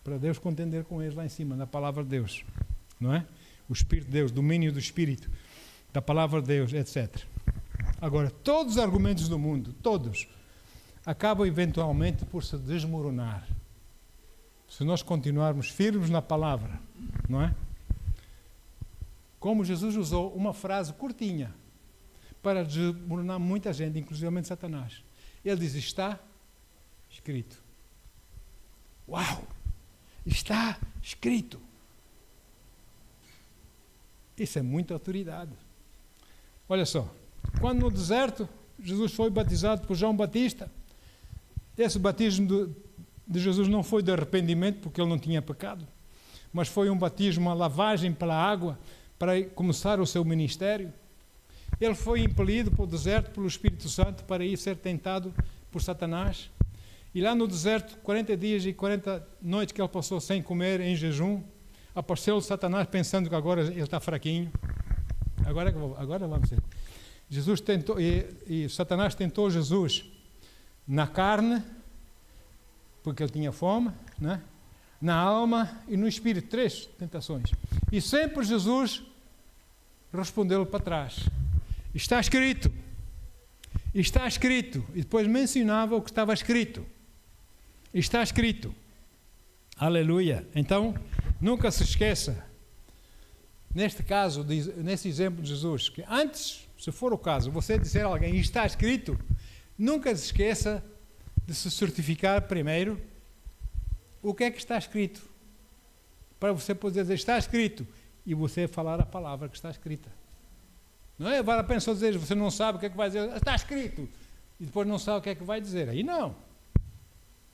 Para Deus contender com eles lá em cima, na palavra de Deus. Não é? O Espírito de Deus, domínio do Espírito, da palavra de Deus, etc. Agora, todos os argumentos do mundo, todos, acabam eventualmente por se desmoronar. Se nós continuarmos firmes na palavra, não é? Como Jesus usou uma frase curtinha para desmoronar muita gente, inclusive Satanás. Ele diz, está escrito. Uau! Está escrito. Isso é muita autoridade. Olha só, quando no deserto Jesus foi batizado por João Batista, esse batismo de Jesus não foi de arrependimento, porque ele não tinha pecado, mas foi um batismo, uma lavagem pela água, para começar o seu ministério. Ele foi impelido para o deserto pelo Espírito Santo para ir ser tentado por Satanás. E lá no deserto, 40 dias e 40 noites que ele passou sem comer, em jejum, apareceu Satanás pensando que agora ele está fraquinho. Agora vamos ver. Jesus tentou, e Satanás tentou Jesus na carne, porque ele tinha fome, né? Na alma e no espírito, 3 tentações. E sempre Jesus respondeu-lhe para trás. Está escrito. Está escrito. E depois mencionava o que estava escrito. Está escrito. Aleluia. Então, nunca se esqueça, neste caso, nesse exemplo de Jesus, que antes, se for o caso, você dizer a alguém, está escrito, nunca se esqueça de se certificar primeiro o que é que está escrito. Para você poder dizer, está escrito, e você falar a palavra que está escrita. Não é? Vale a pena só dizer, você não sabe o que é que vai dizer, está escrito, e depois não sabe o que é que vai dizer. Aí não.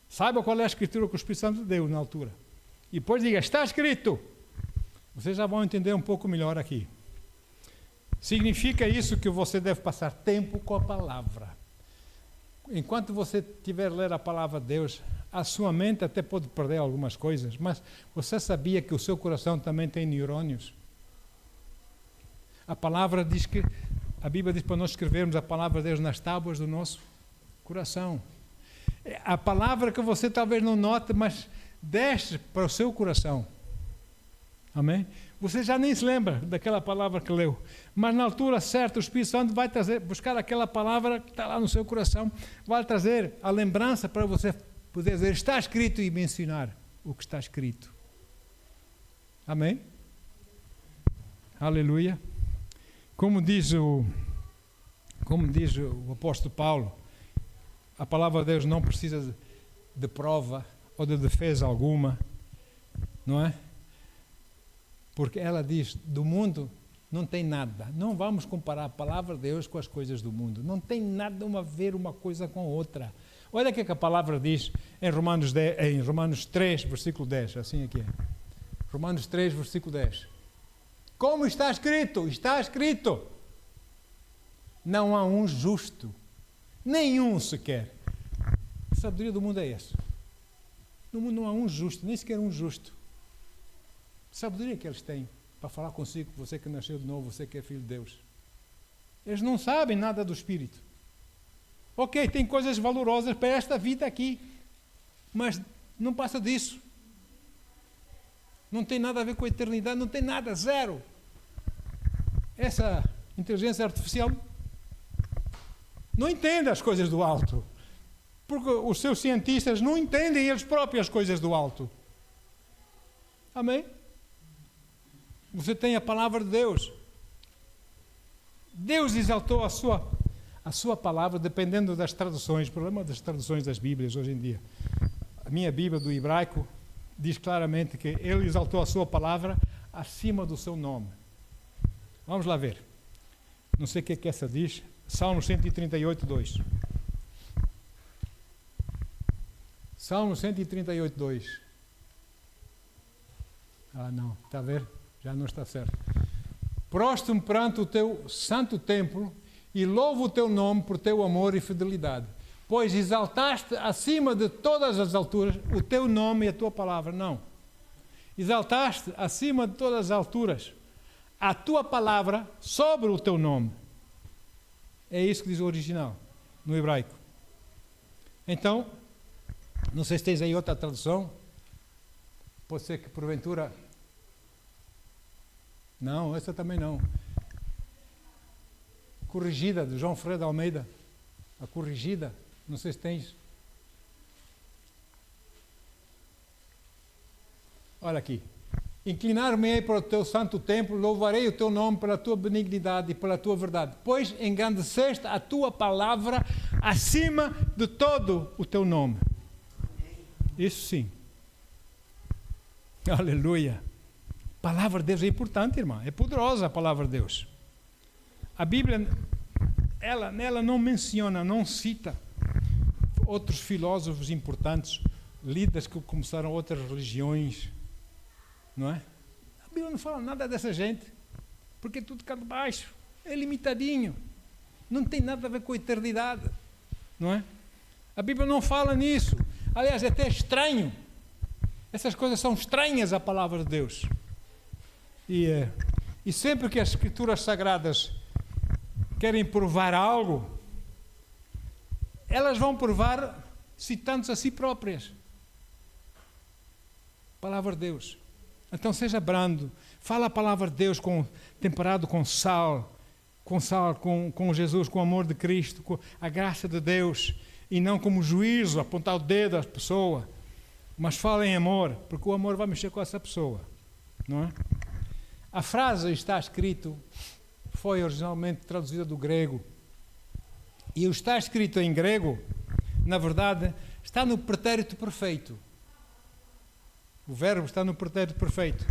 Saiba qual é a escritura que o Espírito Santo deu na altura. E depois diga, está escrito. Vocês já vão entender um pouco melhor aqui. Significa isso que você deve passar tempo com a palavra. Enquanto você estiver a ler a palavra de Deus, a sua mente até pode perder algumas coisas, mas você sabia que o seu coração também tem neurônios? A palavra diz que, a Bíblia diz para nós escrevermos a palavra de Deus nas tábuas do nosso coração. A palavra que você talvez não note, mas desce para o seu coração. Amém? Você já nem se lembra daquela palavra que leu, mas na altura certa o Espírito Santo vai buscar aquela palavra que está lá no seu coração, vai trazer a lembrança para você poder dizer, está escrito, e mencionar o que está escrito. Amém? Aleluia. Como diz o apóstolo Paulo, a palavra de Deus não precisa de prova ou de defesa alguma, não é? Porque ela diz, do mundo não tem nada. Não vamos comparar a palavra de Deus com as coisas do mundo. Não tem nada a ver uma coisa com outra. Olha o que a palavra diz em Romanos 3, versículo 10. Assim aqui é. Romanos 3, versículo 10. Como está escrito? Está escrito. Não há um justo. Nenhum sequer. A sabedoria do mundo é essa. No mundo não há um justo, nem sequer um justo. A sabedoria que eles têm para falar consigo, você que nasceu de novo, você que é filho de Deus. Eles não sabem nada do Espírito. Ok, tem coisas valorosas para esta vida aqui, mas não passa disso. Não tem nada a ver com a eternidade, não tem nada, zero. Essa inteligência artificial não entende as coisas do alto, porque os seus cientistas não entendem eles próprios as coisas do alto. Amém? Você tem a palavra de Deus. Deus exaltou a sua palavra, dependendo das traduções. O problema das traduções das Bíblias hoje em dia. A minha Bíblia do hebraico diz claramente que Ele exaltou a sua palavra acima do seu nome. Vamos lá ver. Não sei o que essa diz. Salmo 138, 2. Salmo 138, 2. Ah, não. Está a ver? Já não está certo. Prostro-me perante o teu santo templo e louvo o teu nome por teu amor e fidelidade. Pois exaltaste acima de todas as alturas o teu nome e a tua palavra. Não. Exaltaste acima de todas as alturas a tua palavra sobre o teu nome. É isso que diz o original, no hebraico. Então, não sei se tens aí outra tradução. Pode ser que porventura... Não, essa também não. Corrigida, de João Freire de Almeida. A corrigida, não sei se tens. Olha aqui. Inclinar-me-ei para o teu santo templo, louvarei o teu nome pela tua benignidade e pela tua verdade, pois engrandeceste a tua palavra acima de todo o teu nome. Isso sim. Aleluia. A palavra de Deus é importante, irmã. É poderosa a palavra de Deus. A Bíblia, ela não menciona, não cita outros filósofos importantes, líderes que começaram outras religiões, não é? A Bíblia não fala nada dessa gente, porque é tudo cá de baixo, é limitadinho, não tem nada a ver com a eternidade, não é? A Bíblia não fala nisso. Aliás, é até estranho. Essas coisas são estranhas à palavra de Deus. E sempre que as Escrituras Sagradas querem provar algo, elas vão provar citando-se a si próprias. Palavra de Deus. Então seja brando, fala a palavra de Deus temperado com sal, com Jesus, com o amor de Cristo, com a graça de Deus, e não como juízo, apontar o dedo às pessoas, mas fala em amor, porque o amor vai mexer com essa pessoa, não é? A frase está escrito, foi originalmente traduzida do grego, e o está escrito em grego, na verdade, está no pretérito perfeito. O verbo está no pretérito perfeito,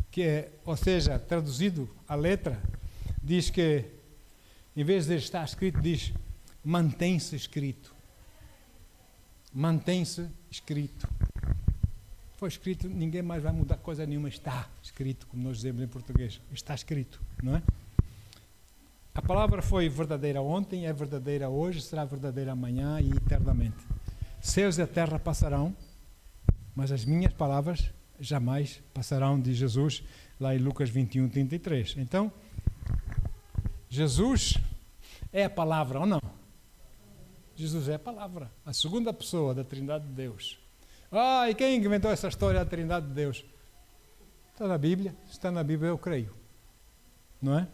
que é, ou seja, traduzido à letra, diz que, em vez de estar escrito, diz mantém-se escrito. Mantém-se escrito. Foi escrito, ninguém mais vai mudar coisa nenhuma, está escrito, como nós dizemos em português, está escrito, não é? A palavra foi verdadeira ontem, é verdadeira hoje, será verdadeira amanhã e eternamente. Céus e a terra passarão, mas as minhas palavras jamais passarão, diz Jesus, lá em Lucas 21, 33. Então, Jesus é a palavra ou não? Jesus é a palavra, a segunda pessoa da Trindade de Deus. E quem inventou essa história da Trindade de Deus? Está na Bíblia, se está na Bíblia eu creio, não é?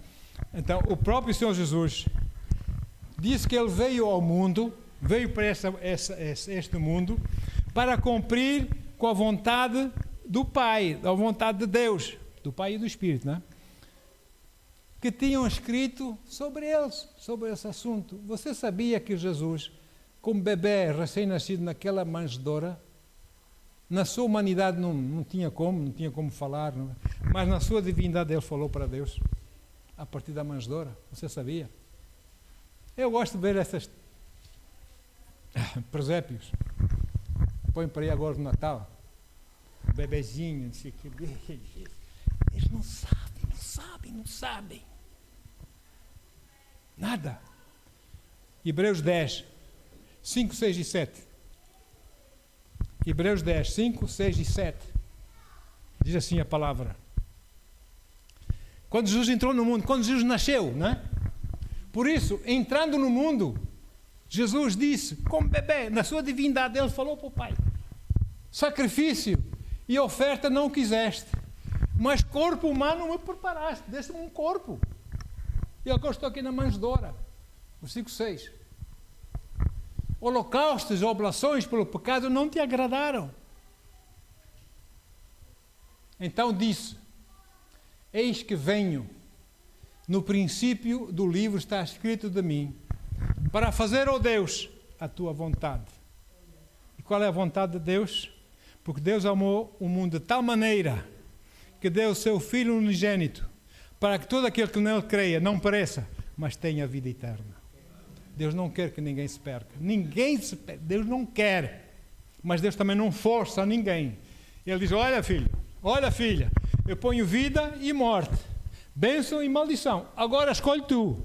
Então, o próprio Senhor Jesus disse que Ele veio ao mundo, veio para este mundo, para cumprir com a vontade do Pai, a vontade de Deus, do Pai e do Espírito, não é? Que tinham escrito sobre eles, sobre esse assunto. Você sabia que Jesus, como bebê recém-nascido naquela manjedoura, na sua humanidade não tinha como falar, não é? Mas na sua divindade Ele falou para Deus, a partir da manjedoura. Você sabia? Eu gosto de ver esses presépios. Põe para aí agora no Natal, o bebezinho, não sei o que. Eles não sabem. Nada. Hebreus 10, 5, 6 e 7. Hebreus 10, 5, 6 e 7. Diz assim a palavra. Quando Jesus entrou no mundo, quando Jesus nasceu, não é? Por isso, entrando no mundo, Jesus disse, como bebê, na sua divindade, Ele falou para o Pai: sacrifício e oferta não quiseste, mas corpo humano me preparaste, desse-me um corpo. E agora estou aqui na manjedoura. Versículo 6. Holocaustos e oblações pelo pecado não te agradaram. Então disse: eis que venho. No princípio do livro está escrito de mim, para fazer, ó Deus, a tua vontade. E qual é a vontade de Deus? Porque Deus amou o mundo de tal maneira que deu o seu Filho unigênito, para que todo aquele que nele creia não pereça, mas tenha vida eterna. Deus não quer que ninguém se perca. Ninguém se perca. Deus não quer. Mas Deus também não força a ninguém. Ele diz: olha, filho, olha, filha, eu ponho vida e morte, bênção e maldição. Agora escolhe tu.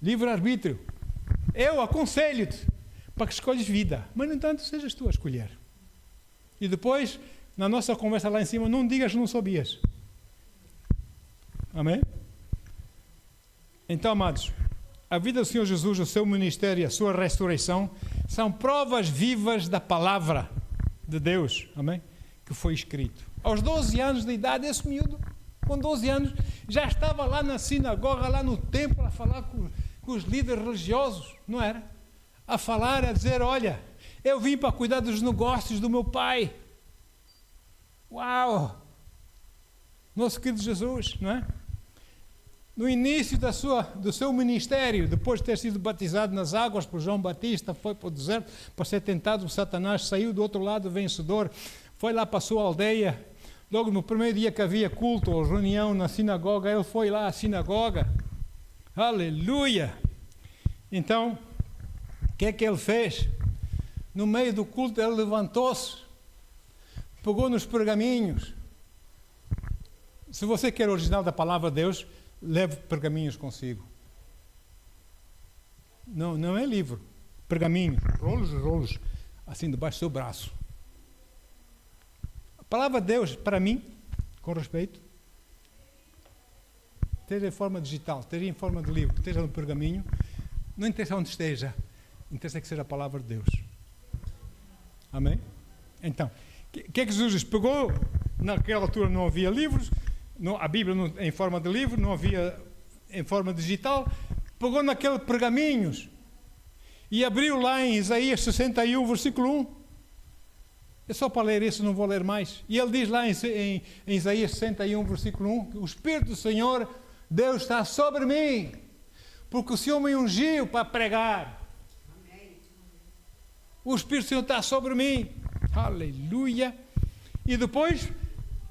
Livre-arbítrio. Eu aconselho-te para que escolhes vida. Mas, no entanto, sejas tu a escolher. E depois, na nossa conversa lá em cima, não digas que não sabias. Amém? Então, amados, a vida do Senhor Jesus, o seu ministério e a sua ressurreição são provas vivas da palavra de Deus, amém? Que foi escrito. Aos 12 anos de idade, esse miúdo, com 12 anos, já estava lá na sinagoga, lá no templo, a falar com os líderes religiosos, não era? A falar, a dizer: olha, eu vim para cuidar dos negócios do meu pai. Uau! Nosso querido Jesus, não é? No início do seu ministério, depois de ter sido batizado nas águas por João Batista, foi para o deserto para ser tentado por Satanás, saiu do outro lado vencedor, foi lá para a sua aldeia. Logo no primeiro dia que havia culto ou reunião na sinagoga, ele foi lá à sinagoga. Aleluia! Então, o que é que ele fez? No meio do culto, ele levantou-se, pegou nos pergaminhos. Se você quer o original da palavra de Deus, leve pergaminhos consigo. Não é livro. Pergaminhos, rolos, assim debaixo do seu braço. A palavra de Deus, para mim, com respeito, esteja em forma digital, esteja em forma de livro, esteja no pergaminho, não interessa onde esteja, interessa que seja a palavra de Deus. Amém? Então, o que é que Jesus pegou? Naquela altura não havia livros, a Bíblia em forma de livro, não havia em forma digital. Pegou naqueles pergaminhos e abriu lá em Isaías 61, versículo 1. É só para ler isso, não vou ler mais. E ele diz lá em Isaías 61, versículo 1, que o Espírito do Senhor, Deus, está sobre mim, porque o Senhor me ungiu para pregar. O Espírito do Senhor está sobre mim. Aleluia. E depois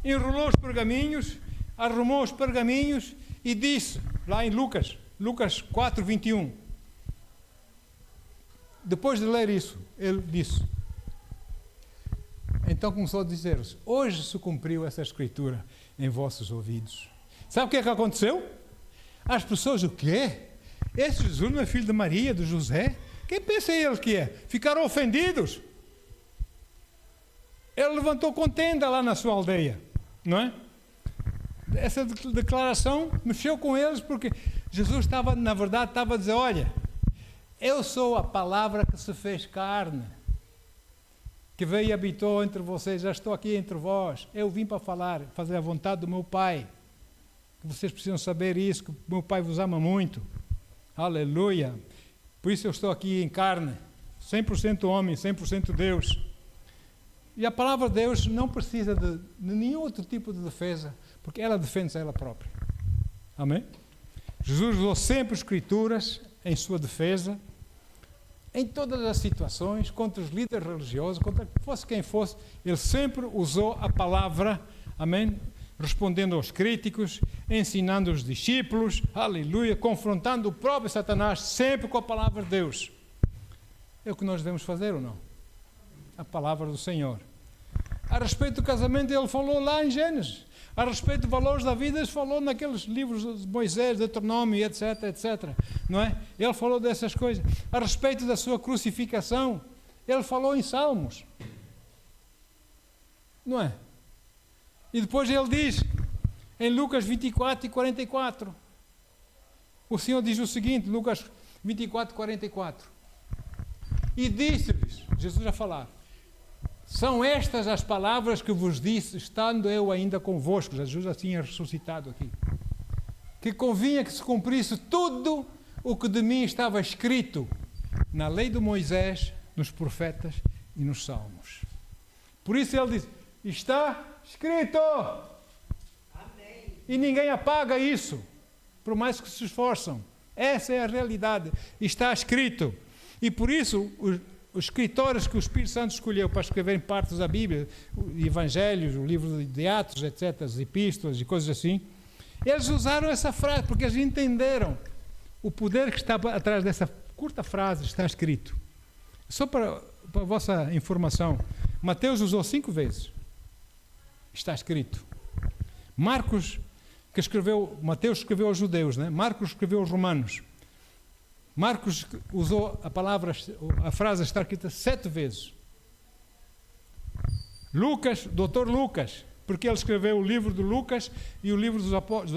enrolou os pergaminhos, arrumou os pergaminhos e disse, lá em Lucas 4, 21. Depois de ler isso, ele disse. Então começou a dizer-lhes: hoje se cumpriu essa escritura em vossos ouvidos. Sabe o que é que aconteceu? As pessoas: o quê? Esse Jesus não é filho de Maria, de José? Quem pensa ele que é? Ficaram ofendidos. Ele levantou contenda lá na sua aldeia, não é? Essa declaração mexeu com eles, porque Jesus estava, na verdade, estava a dizer: olha, eu sou a palavra que se fez carne, que veio e habitou entre vocês, já estou aqui entre vós, eu vim para falar, fazer a vontade do meu Pai, que vocês precisam saber isso, que o meu Pai vos ama muito, aleluia, por isso eu estou aqui em carne, 100% homem, 100% Deus, e a palavra de Deus não precisa de nenhum outro tipo de defesa, porque ela defende-se a ela própria, amém? Jesus usou sempre escrituras em sua defesa, em todas as situações, contra os líderes religiosos, contra fosse quem fosse, ele sempre usou a palavra, amém? Respondendo aos críticos, ensinando os discípulos, aleluia, confrontando o próprio Satanás, sempre com a palavra de Deus. É o que nós devemos fazer ou não? A palavra do Senhor. A respeito do casamento, ele falou lá em Gênesis. A respeito de valores da vida, ele falou naqueles livros de Moisés, Deuteronômio, etc, etc. Não é? Ele falou dessas coisas. A respeito da sua crucificação, ele falou em Salmos. Não é? E depois ele diz, em Lucas 24 e 44, o Senhor diz o seguinte, Lucas 24, 44. E disse-lhes, Jesus a falar: são estas as palavras que vos disse, estando eu ainda convosco. Jesus já tinha ressuscitado aqui. Que convinha que se cumprisse tudo o que de mim estava escrito na lei de Moisés, nos profetas e nos salmos. Por isso ele diz: Está escrito. E ninguém apaga isso, por mais que se esforçam. Essa é a realidade. Está escrito. E por isso, os escritores que o Espírito Santo escolheu para escreverem partes da Bíblia, Evangelhos, o livro de Atos, etc., as epístolas e coisas assim, eles usaram essa frase porque eles entenderam o poder que está atrás dessa curta frase, está escrito. Só para a vossa informação, Mateus usou 5 vezes. Está escrito. Mateus escreveu aos judeus, né? Marcos escreveu aos romanos. Marcos usou a frase está escrita 7 vezes. Lucas, Dr. Lucas, porque ele escreveu o livro de Lucas e o livro dos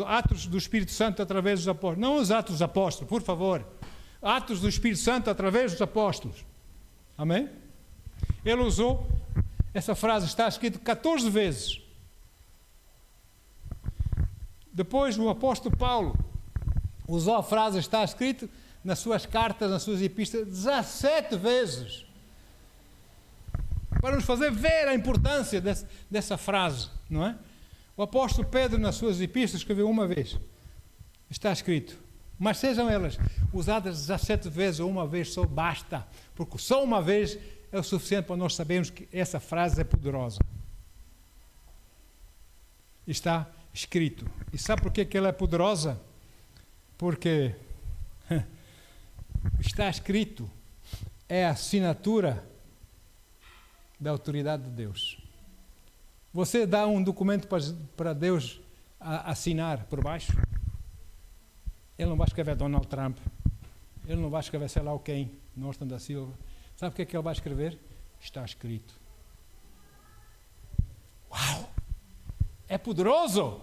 Atos do Espírito Santo através dos apóstolos. Não os Atos dos Apóstolos, por favor. Atos do Espírito Santo através dos apóstolos. Amém? Ele usou essa frase, está escrito 14 vezes. Depois o apóstolo Paulo usou a frase, está escrito nas suas cartas, nas suas epístolas, 17 vezes. Para nos fazer ver a importância dessa frase, não é? O apóstolo Pedro, nas suas epístolas, escreveu 1 vez. Está escrito. Mas sejam elas usadas 17 vezes ou 1 vez só basta. Porque só 1 vez é o suficiente para nós sabermos que essa frase é poderosa. Está escrito. E sabe por que ela é poderosa? Porque está escrito, é a assinatura da autoridade de Deus. Você dá um documento para Deus assinar por baixo, ele não vai escrever Donald Trump, ele não vai escrever sei lá o quem, Norton da Silva. Sabe o que ele vai escrever? Está escrito. Uau! É poderoso!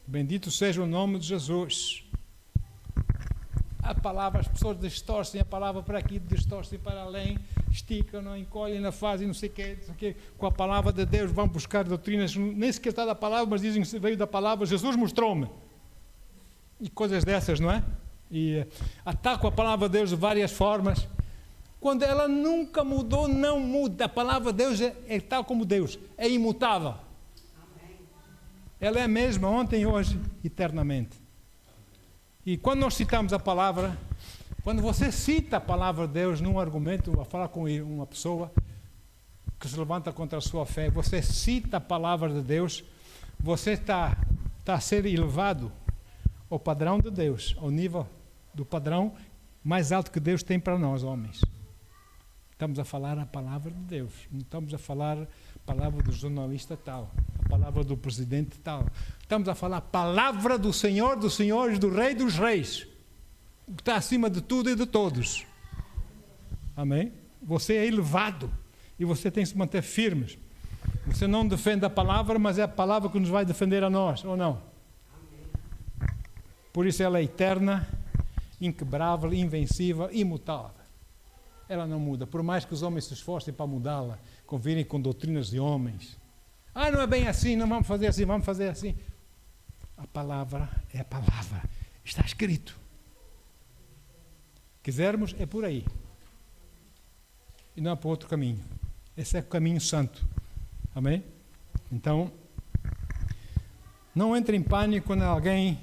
Bendito seja o nome de Jesus. A palavra, as pessoas distorcem a palavra para aqui, distorcem para além, esticam, não encolhem, não fazem, não sei o quê. Com a palavra de Deus vão buscar doutrinas, nem sequer está da palavra, mas dizem que veio da palavra, Jesus mostrou-me. E coisas dessas, não é? E atacam a palavra de Deus de várias formas. Quando ela nunca mudou, não muda. A palavra de Deus é tal como Deus, é imutável. Ela é a mesma ontem, hoje, eternamente. E quando nós citamos a palavra, quando você cita a palavra de Deus num argumento, a falar com uma pessoa que se levanta contra a sua fé, você cita a palavra de Deus, você está a ser elevado ao padrão de Deus, ao nível do padrão mais alto que Deus tem para nós, homens. Estamos a falar a palavra de Deus, não estamos a falar a palavra do jornalista tal, a palavra do presidente tal. Estamos a falar a palavra do Senhor, dos senhores, do Rei dos reis, que está acima de tudo e de todos. Amém? Você é elevado e você tem que se manter firmes. Você não defende a palavra, mas é a palavra que nos vai defender a nós, ou não? Por isso ela é eterna, inquebrável, invencível, imutável. Ela não muda, por mais que os homens se esforcem para mudá-la, convirem com doutrinas de homens. Não é bem assim, não vamos fazer assim, vamos fazer assim. A palavra é a palavra, está escrito. Quisermos, é por aí. E não é por outro caminho. Esse é o caminho santo. Amém? Então, não entre em pânico quando alguém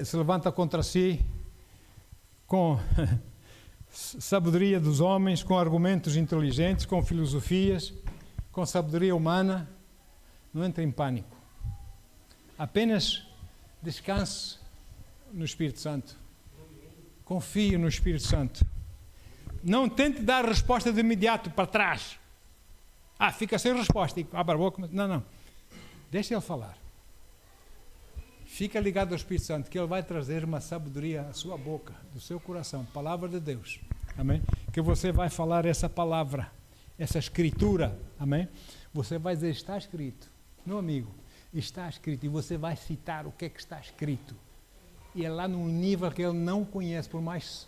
se levanta contra si com sabedoria dos homens, com argumentos inteligentes, com filosofias, com sabedoria humana. Não entre em pânico. Apenas descanse no Espírito Santo. Confie no Espírito Santo. Não tente dar resposta de imediato para trás. Fica sem resposta e abre a boca. Não. Deixa ele falar. Fica ligado ao Espírito Santo, que ele vai trazer uma sabedoria à sua boca, do seu coração, palavra de Deus. Amém? Que você vai falar essa palavra, essa escritura. Amém? Você vai dizer, está escrito. Meu amigo, está escrito. E você vai citar o que é que está escrito. E é lá num nível que ele não conhece, por mais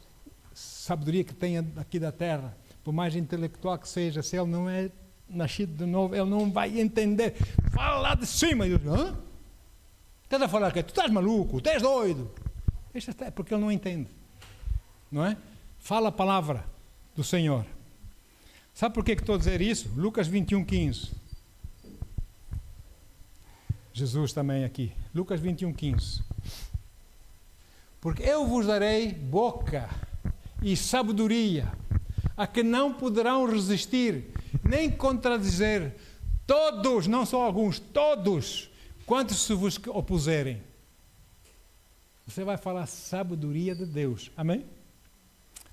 sabedoria que tenha aqui da terra, por mais intelectual que seja, se ele não é nascido de novo, ele não vai entender. Fala lá de cima. E diz, estás a falar que tu estás maluco, tu és doido. É porque ele não entende. Não é? Fala a palavra do Senhor. Sabe por que estou a dizer isso? Lucas 21:15. Jesus também aqui. Lucas 21:15. Porque eu vos darei boca e sabedoria, a que não poderão resistir, nem contradizer todos, não só alguns, todos, quantos se vos opuserem. Você vai falar sabedoria de Deus. Amém?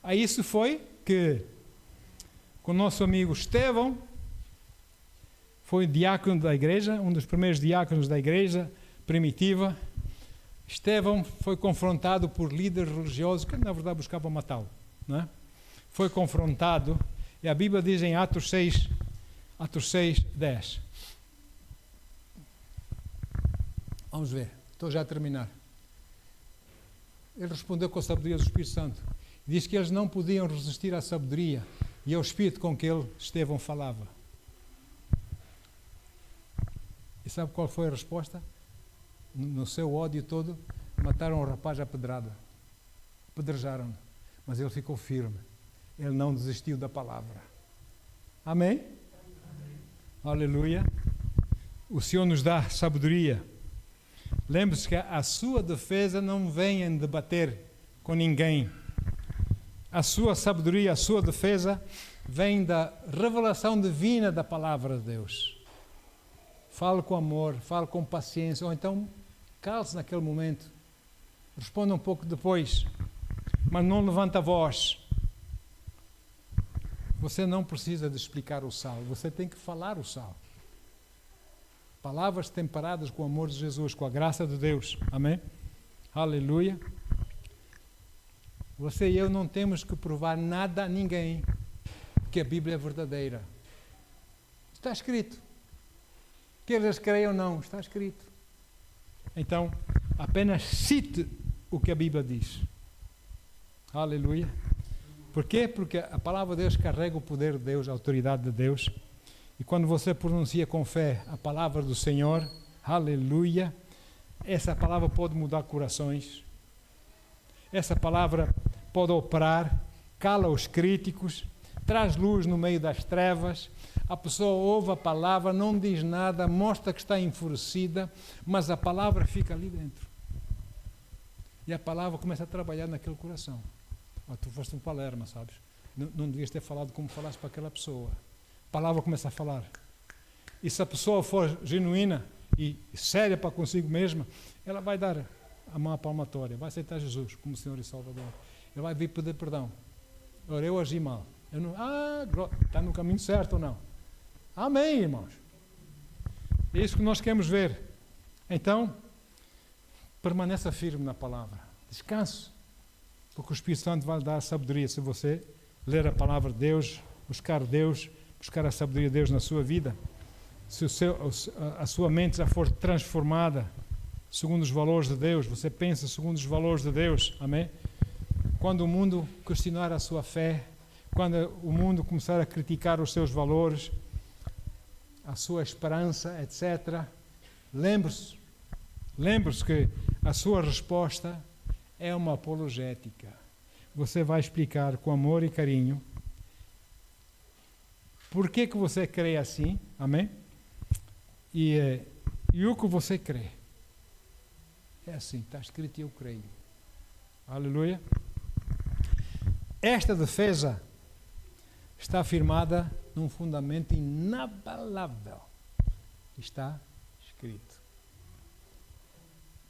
Aí isso foi que com o nosso amigo Estevão, foi diácono da igreja, um dos primeiros diáconos da igreja primitiva. Estevão foi confrontado por líderes religiosos que na verdade buscavam matá-lo, não é? Foi confrontado, e a Bíblia diz em Atos 6:10. Vamos ver, estou já a terminar. Ele respondeu com a sabedoria do Espírito Santo. Diz que eles não podiam resistir à sabedoria e ao Espírito com que Estevão falava. E sabe qual foi a resposta? No seu ódio todo, mataram o rapaz à pedrada. Apedrejaram-no. Mas ele ficou firme. Ele não desistiu da palavra. Amém? Amém. Aleluia. O Senhor nos dá sabedoria. Lembre-se que a sua defesa não vem em debater com ninguém. A sua sabedoria, a sua defesa vem da revelação divina da palavra de Deus. Fale com amor, fale com paciência, ou então cale-se naquele momento. Responda um pouco depois, mas não levante a voz. Você não precisa de explicar o sal, você tem que falar o sal. Palavras temperadas com o amor de Jesus, com a graça de Deus. Amém? Aleluia. Você e eu não temos que provar nada a ninguém que a Bíblia é verdadeira. Está escrito. Que eles creiam ou não, está escrito. Então, apenas cite o que a Bíblia diz. Aleluia. Por quê? Porque a palavra de Deus carrega o poder de Deus, a autoridade de Deus. E quando você pronuncia com fé a palavra do Senhor, aleluia, essa palavra pode mudar corações. Essa palavra pode operar, cala os críticos, traz luz no meio das trevas. A pessoa ouve a palavra, não diz nada, mostra que está enfurecida, mas a palavra fica ali dentro. E a palavra começa a trabalhar naquele coração. Tu foste um Palerma, sabes? Não devias ter falado como falaste para aquela pessoa. A palavra começa a falar. E se a pessoa for genuína e séria para consigo mesma, ela vai dar a mão à palmatória, vai aceitar Jesus como Senhor e Salvador. Ele vai vir pedir perdão. Ora, eu agi mal. Eu não, está no caminho certo ou não? Amém, irmãos. É isso que nós queremos ver. Então, permaneça firme na palavra. Descanse, porque o Espírito Santo vai lhe dar a sabedoria se você ler a palavra de Deus, buscar a sabedoria de Deus na sua vida. Se a sua mente já for transformada segundo os valores de Deus, você pensa segundo os valores de Deus, amém? Quando o mundo questionar a sua fé, quando o mundo começar a criticar os seus valores, a sua esperança, etc., lembre-se que a sua resposta é uma apologética. Você vai explicar com amor e carinho por que você crê assim, amém? E o que você crê. É assim, está escrito e eu creio. Aleluia. Esta defesa está firmada num fundamento inabalável. Está escrito.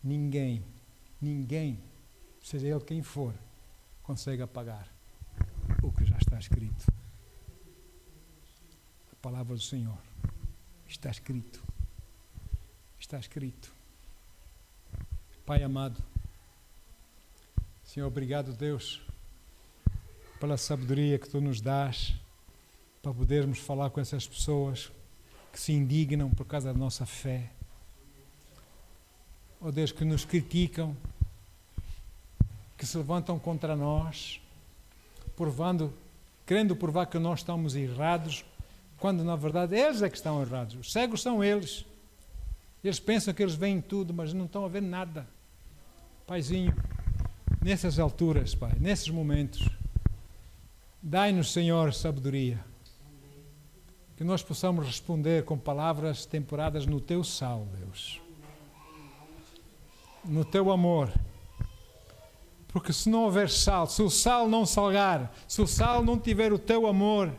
Ninguém, seja ele quem for, consegue apagar o que já está escrito. A palavra do Senhor está escrito. Está escrito. Pai amado, Senhor, obrigado, Deus, pela sabedoria que Tu nos dás para podermos falar com essas pessoas que se indignam por causa da nossa fé. Ó Deus, que nos criticam, que se levantam contra nós, querendo provar que nós estamos errados, quando na verdade eles é que estão errados. Os cegos são eles. Eles pensam que eles veem tudo, mas não estão a ver nada. Paizinho, nessas alturas, Pai, nesses momentos, dai-nos, Senhor, sabedoria. Que nós possamos responder com palavras temperadas no Teu sal, Deus. No Teu amor. Porque se não houver sal, se o sal não salgar, se o sal não tiver o Teu amor,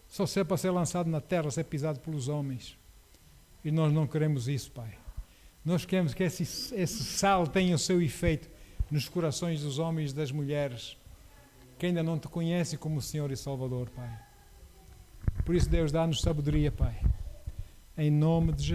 só serve para ser lançado na terra, ser pisado pelos homens. E nós não queremos isso, Pai. Nós queremos que esse sal tenha o seu efeito nos corações dos homens e das mulheres que ainda não Te conhecem como Senhor e Salvador, Pai. Por isso, Deus, dá-nos sabedoria, Pai. Em nome de Jesus.